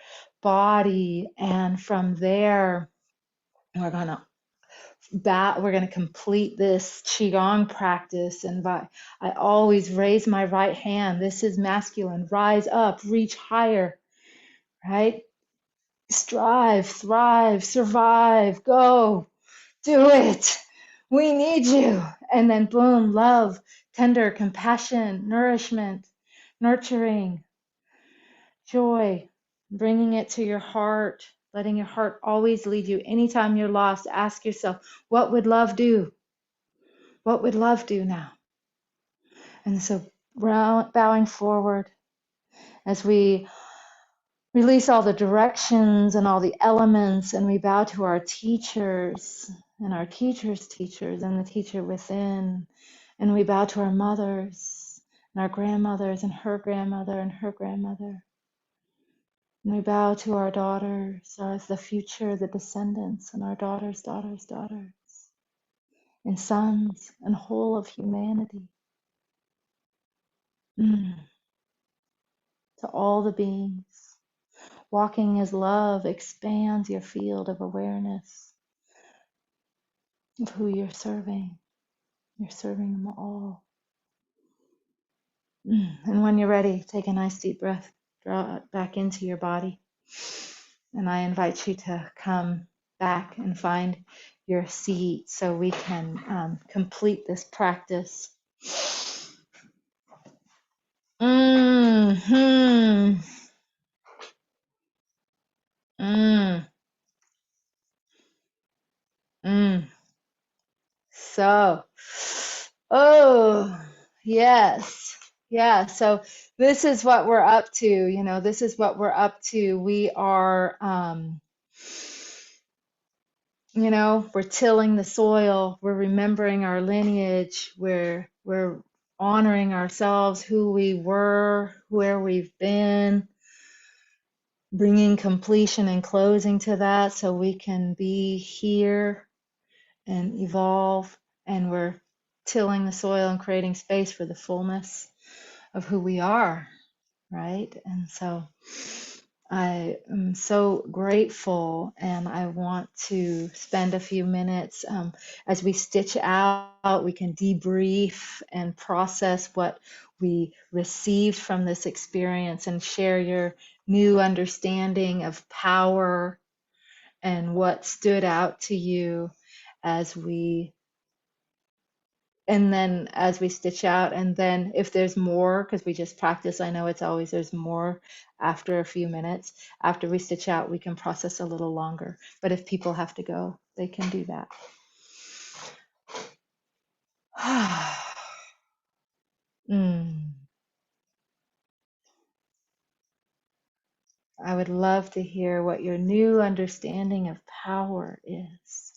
body. And from there, we're going to complete this Qigong practice. And I always raise my right hand. This is masculine. Rise up, reach higher, right? Strive, thrive, survive, go, do it. We need you. And then boom, love, tender, compassion, nourishment, nurturing, joy, bringing it to your heart, letting your heart always lead you. Anytime you're lost, ask yourself, what would love do? What would love do now? And so bowing forward as we release all the directions and all the elements, and we bow to our teachers and our teachers' teachers and the teacher within. And we bow to our mothers and our grandmothers and her grandmother and her grandmother. And we bow to our daughters, the future, the descendants, and our daughters, and sons, and whole of humanity. To all the beings. Walking as love expands your field of awareness of who you're serving. You're serving them all. And when you're ready, take a nice deep breath. Draw it back into your body. And I invite you to come back and find your seat so we can complete this practice. Mm-hmm. Mm. Mm. So, oh, yes. Yeah. So this is what we're up to. This is what we're up to. We are, we're tilling the soil. We're remembering our lineage. We're honoring ourselves, who we were, where we've been, bringing completion and closing to that so we can be here and evolve, and we're tilling the soil and creating space for the fullness of who we are, right? And so I am so grateful, and I want to spend a few minutes as we stitch out, we can debrief and process what we received from this experience and share your new understanding of power and what stood out to you as we and then as we stitch out, and then if there's more, because we just practice, I know it's always there's more after a few minutes. After we stitch out, we can process a little longer. But if people have to go, they can do that. I would love to hear what your new understanding of power is,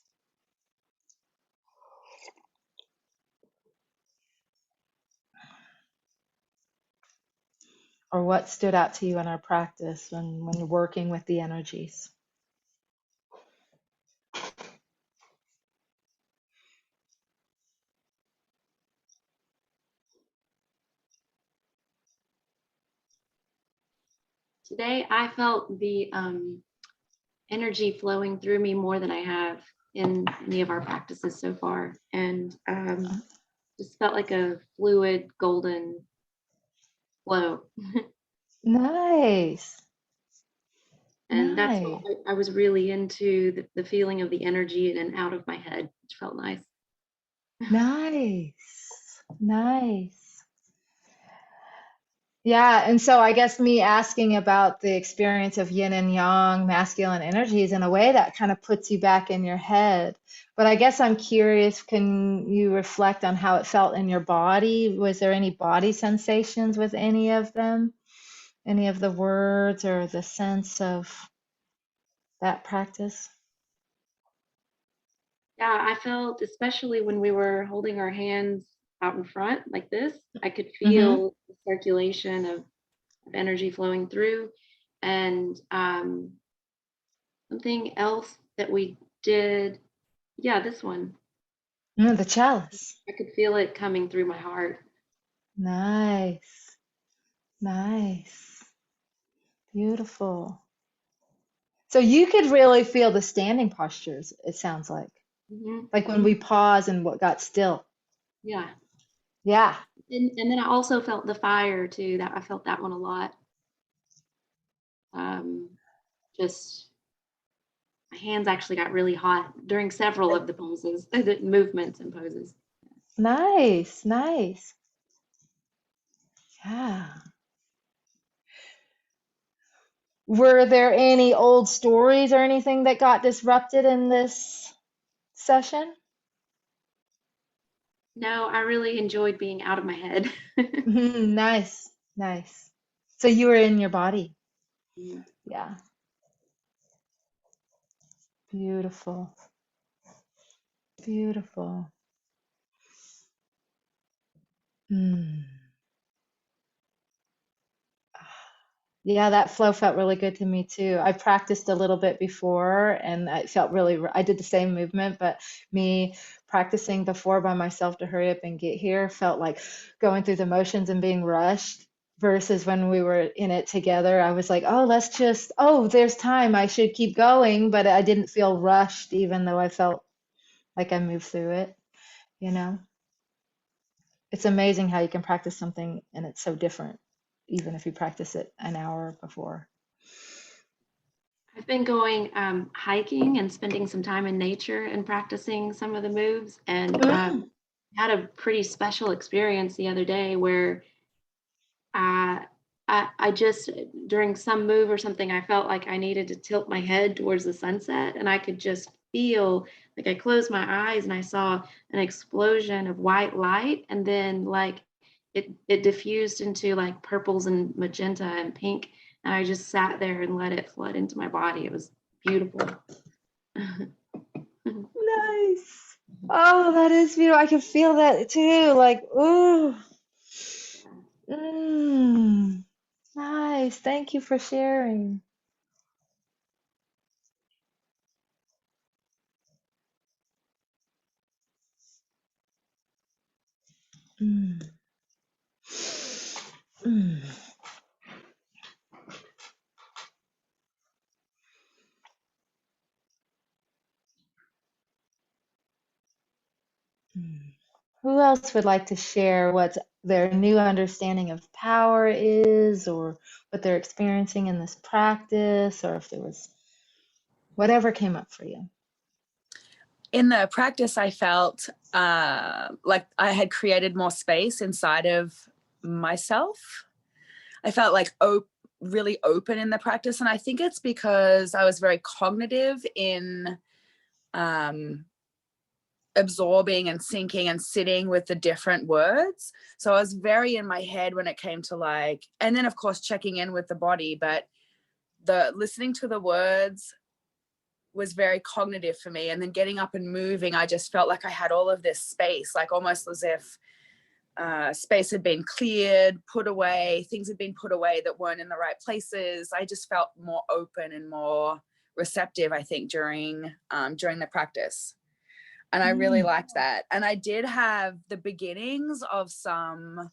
or what stood out to you in our practice when you're working with the energies. Today, I felt the energy flowing through me more than I have in any of our practices so far. And just felt like a fluid, golden flow. Nice. And that's what Nice. I was really into, the feeling of the energy in and out of my head, which felt nice. Nice. Nice. Yeah, and so I guess me asking about the experience of yin and yang, masculine energies, in a way that kind of puts you back in your head. But I guess I'm curious, can you reflect on how it felt in your body? Was there any body sensations with any of them? Any of the words or the sense of that practice? Yeah, I felt, especially when we were holding our hands out in front like this, I could Mm-hmm. feel the circulation of energy flowing through. And something else that we did, yeah, this one, The chalice. I could feel it coming through my heart. Nice. Nice. Beautiful. So you could really feel the standing postures, it sounds like when we pause and what got still. Yeah. Yeah. And then I also felt the fire too. That I felt that one a lot. Just my hands actually got really hot during several of the poses, the movements and poses. Nice. Nice. Yeah. Were there any old stories or anything that got disrupted in this session? No, I really enjoyed being out of my head. Nice. Nice. So you were in your body. Mhm. Yeah. Beautiful. Beautiful. Mm. Yeah, that flow felt really good to me too. I practiced a little bit before and I felt really, I did the same movement, but me practicing before by myself to hurry up and get here felt like going through the motions and being rushed versus when we were in it together. I was like, oh, let's just, oh, there's time. I should keep going, but I didn't feel rushed even though I felt like I moved through it, you know? It's amazing how you can practice something and it's so different, even if you practice it an hour before. I've been going hiking and spending some time in nature and practicing some of the moves, and had a pretty special experience the other day where I, I just, during some move or something, I felt like I needed to tilt my head towards the sunset, and I could just feel like I closed my eyes and I saw an explosion of white light, and then like it diffused into like purples and magenta and pink, and I just sat there and let it flood into my body. It was beautiful. Nice. Oh, that is beautiful. I can feel that too. Like, ooh. Nice. Thank you for sharing. Mm. Mm. Mm. Who else would like to share what their new understanding of power is, or what they're experiencing in this practice, or if there was whatever came up for you? In the practice, I felt like I had created more space inside of myself. I felt like really open in the practice. And I think it's because I was very cognitive in absorbing and sinking and sitting with the different words. So I was very in my head when it came to like, and then of course checking in with the body, but the listening to the words was very cognitive for me. And then getting up and moving, I just felt like I had all of this space, like almost as if space had been cleared, put away, things had been put away that weren't in the right places. I just felt more open and more receptive, I think, during the practice. And I really liked that. And I did have the beginnings of some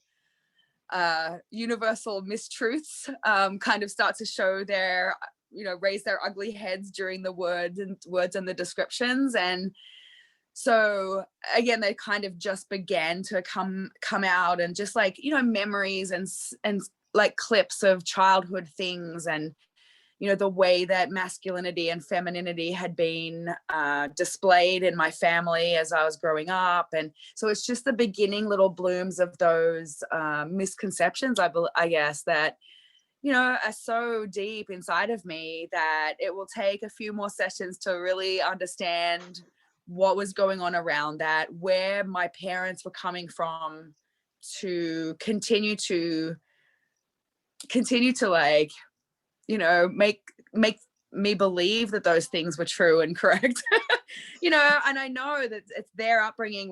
universal mistruths kind of start to show their, raise their ugly heads during the words and the descriptions. And so again, they kind of just began to come out, and just like, memories and like clips of childhood things, and the way that masculinity and femininity had been displayed in my family as I was growing up. And so it's just the beginning little blooms of those misconceptions, I guess, that, are so deep inside of me that it will take a few more sessions to really understand what was going on around that, where my parents were coming from, to continue to like, make me believe that those things were true and correct. And I know that it's their upbringing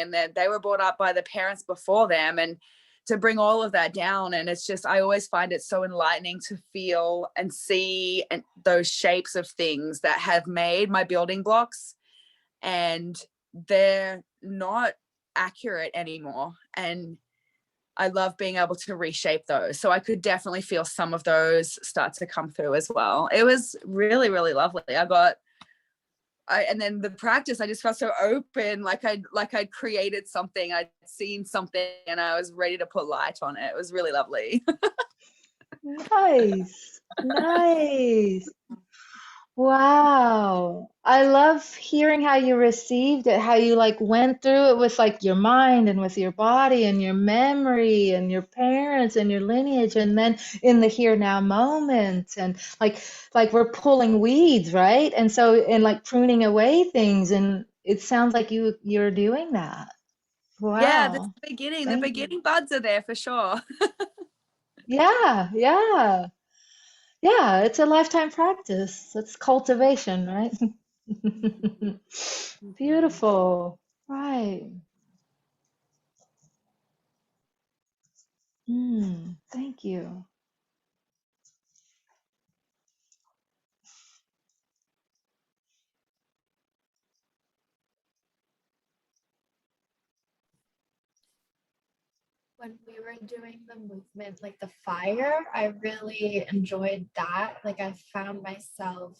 and that they were brought up by the parents before them, and to bring all of that down. And it's just, I always find it so enlightening to feel and see and those shapes of things that have made my building blocks, and they're not accurate anymore. And I love being able to reshape those. So I could definitely feel some of those start to come through as well. It was really, really lovely. And then the practice, I just felt so open, like I'd created something, I'd seen something, and I was ready to put light on it. It was really lovely. Nice. Nice. Wow. I love hearing how you received it, how you like went through it with like your mind and with your body and your memory and your parents and your lineage, and then in the here now moment, and like we're pulling weeds, right? And so, and like pruning away things, and it sounds like you're doing that. Yeah, this Wow. beginning, the Thank you. beginning buds are there for sure. Yeah, yeah. Yeah, it's a lifetime practice. It's cultivation, right? Beautiful. Right. Thank you. When we were doing the movement, like the fire, I really enjoyed that. Like I found myself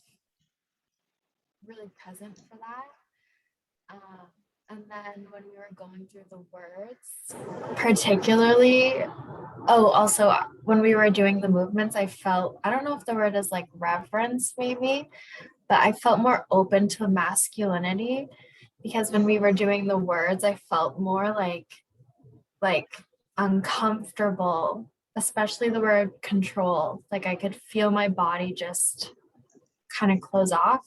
really present for that. And then when we were going through the words, particularly, also when we were doing the movements, I felt, I don't know if the word is like reverence maybe, but I felt more open to masculinity, because when we were doing the words, I felt more like uncomfortable, especially the word control. Like I could feel my body just kind of close off.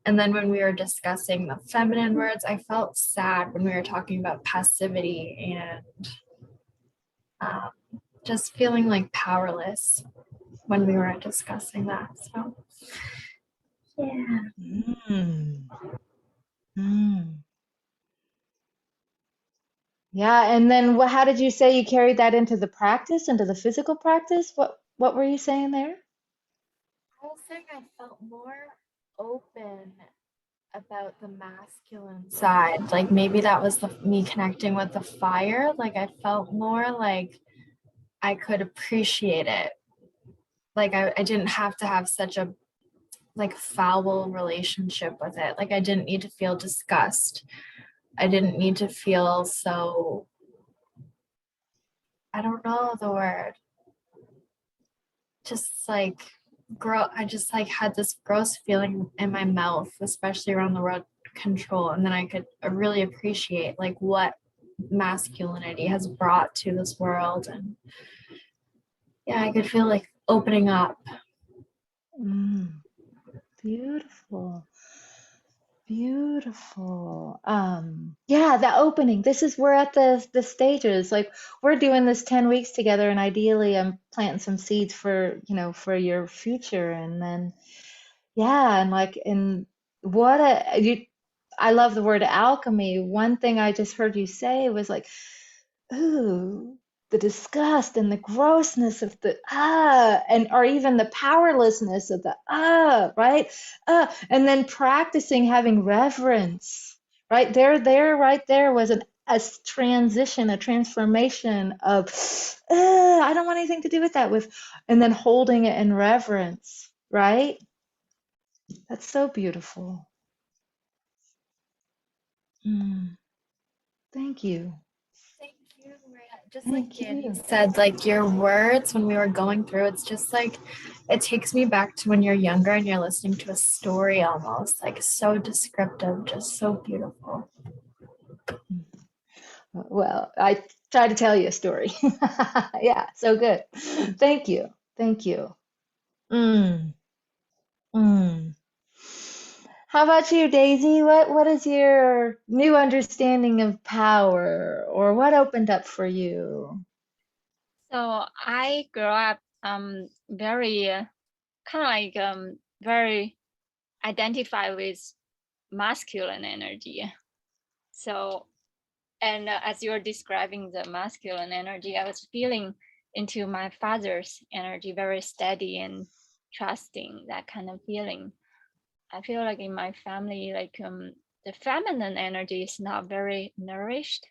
And then when we were discussing the feminine words, I felt sad when we were talking about passivity and just feeling like powerless when we were discussing that. So, yeah. Mm. Mm. Yeah, and then how did you say you carried that into the practice, into the physical practice? What were you saying there? I was saying I felt more open about the masculine side. Like maybe that was me connecting with the fire. Like I felt more like I could appreciate it. Like I didn't have to have such a like foul relationship with it. Like I didn't need to feel disgust. I didn't need to feel so, I don't know the word, just like I just like had this gross feeling in my mouth, especially around the word control. And then I could really appreciate like what masculinity has brought to this world. And yeah, I could feel like opening up. Beautiful. Beautiful. Yeah, the opening. We're at the stages. Like we're doing this 10 weeks together, and ideally I'm planting some seeds for, for your future. And then yeah, and what I love the word alchemy. One thing I just heard you say was like, ooh, the disgust and the grossness of the and or even the powerlessness of the right? And then practicing having reverence, right? Right there was a transition, a transformation of I don't want anything to do with that, and then holding it in reverence, right? That's so beautiful. Thank you. Thank you, Maria. Just like Thank Danny you. said, like your words when we were going through, it's just like it takes me back to when you're younger and you're listening to a story almost, like so descriptive, just so beautiful. Well, I try to tell you a story. Yeah, so good. Thank you. Thank you. Mm, mm. How about you, Daisy? What is your new understanding of power, or what opened up for you? So I grew up very kind of like very identified with masculine energy. So and as you're describing the masculine energy, I was feeling into my father's energy, very steady and trusting, that kind of feeling. I feel like in my family, like the feminine energy is not very nourished.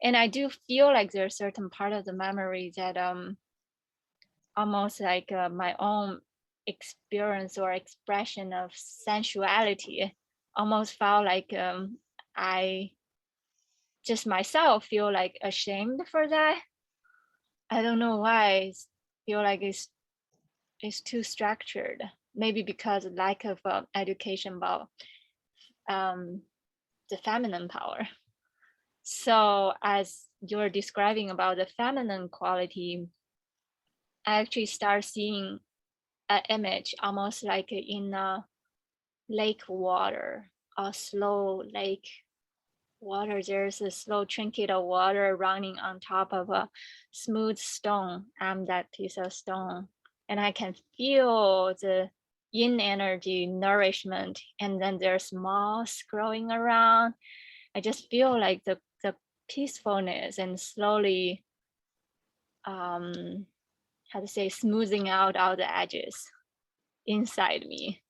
And I do feel like there's a certain part of the memory that almost like my own experience or expression of sensuality almost felt like I just myself feel like ashamed for that. I don't know why. I feel like it's too structured. Maybe because of lack of education about the feminine power. So as you're describing about the feminine quality, I actually start seeing an image almost like in a lake water, a slow lake water. There's a slow trinket of water running on top of a smooth stone. I'm that piece of stone, and I can feel the yin energy nourishment, and then there's moss growing around. I just feel like the peacefulness and slowly how to say, smoothing out all the edges inside me.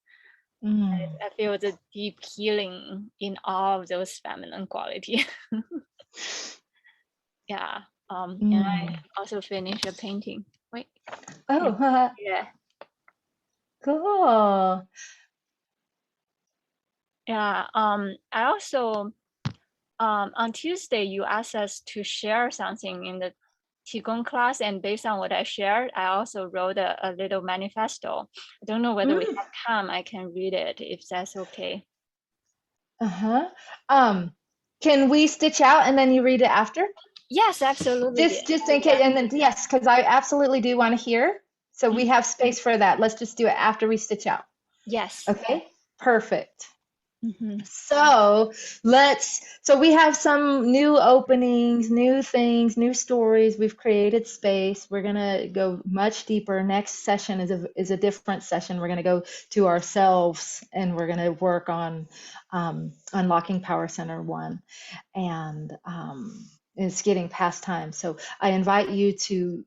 I feel the deep healing in all of those feminine quality. Yeah. And I also finished a painting. Wait. Oh, Yeah. cool. Yeah. I also on Tuesday you asked us to share something in the Qigong class, and based on what I shared, I also wrote a little manifesto. I don't know whether we have time. I can read it if that's okay. Uh-huh. Can we stitch out and then you read it after? Yes, absolutely. Just in case, and then yes, because I absolutely do want to hear. So we have space for that. Let's just do it after we stitch out. Yes. Okay, perfect. Mm-hmm. So we have some new openings, new things, new stories. We've created space. We're gonna go much deeper. Next session is a different session. We're gonna go to ourselves, and we're gonna work on unlocking Power Center 1, and it's getting past time. So I invite you to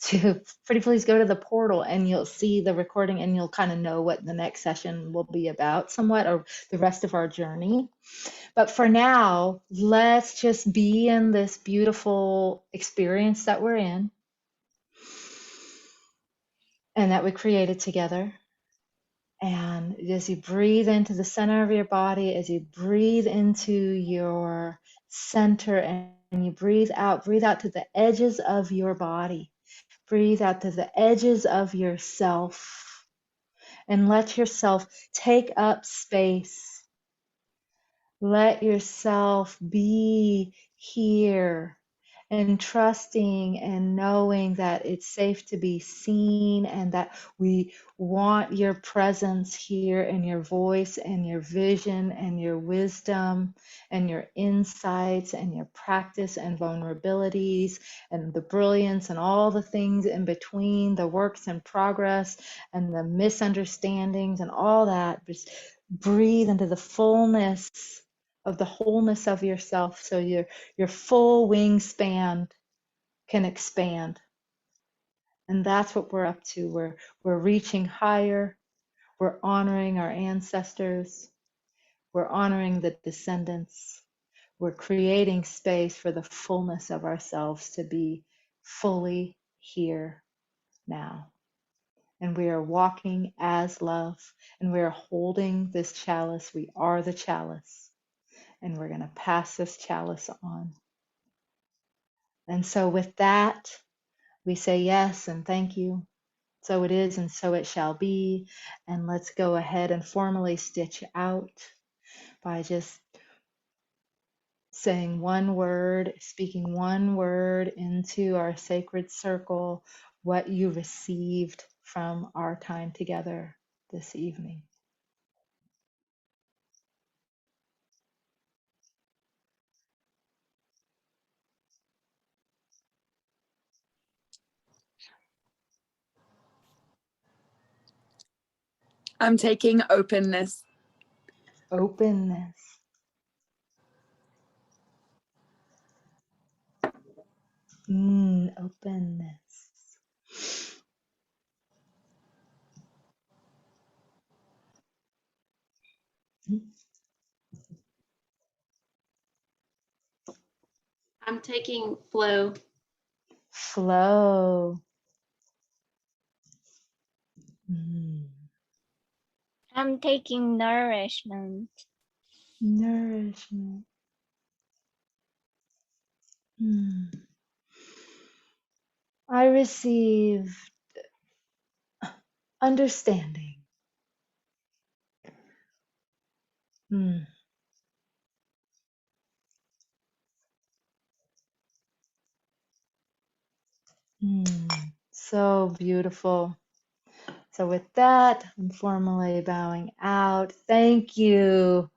to pretty please go to the portal and you'll see the recording and you'll kind of know what the next session will be about somewhat, or the rest of our journey. But for now, let's just be in this beautiful experience that we're in and that we created together. And as you breathe into the center of your body, as you breathe into your center and you breathe out to the edges of your body, breathe out to the edges of yourself, and let yourself take up space. Let yourself be here and trusting and knowing that it's safe to be seen and that we want your presence here and your voice and your vision and your wisdom and your insights and your practice and vulnerabilities and the brilliance and all the things in between, the works in progress and the misunderstandings and all that. Just breathe into the fullness of the wholeness of yourself, so your full wingspan can expand. And that's what we're up to. We're reaching higher. We're honoring our ancestors. We're honoring the descendants. We're creating space for the fullness of ourselves to be fully here now. And we are walking as love, and we are holding this chalice. We are the chalice. And we're going to pass this chalice on. And so with that, we say yes and thank you. So it is and so it shall be. And let's go ahead and formally stitch out by just saying one word, speaking one word into our sacred circle, what you received from our time together this evening. I'm taking openness. Openness. Openness. I'm taking flow. Flow. I'm taking nourishment. Nourishment. I received understanding. So beautiful. So with that, I'm formally bowing out. Thank you.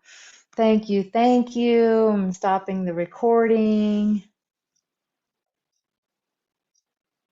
Thank you. Thank you. I'm stopping the recording.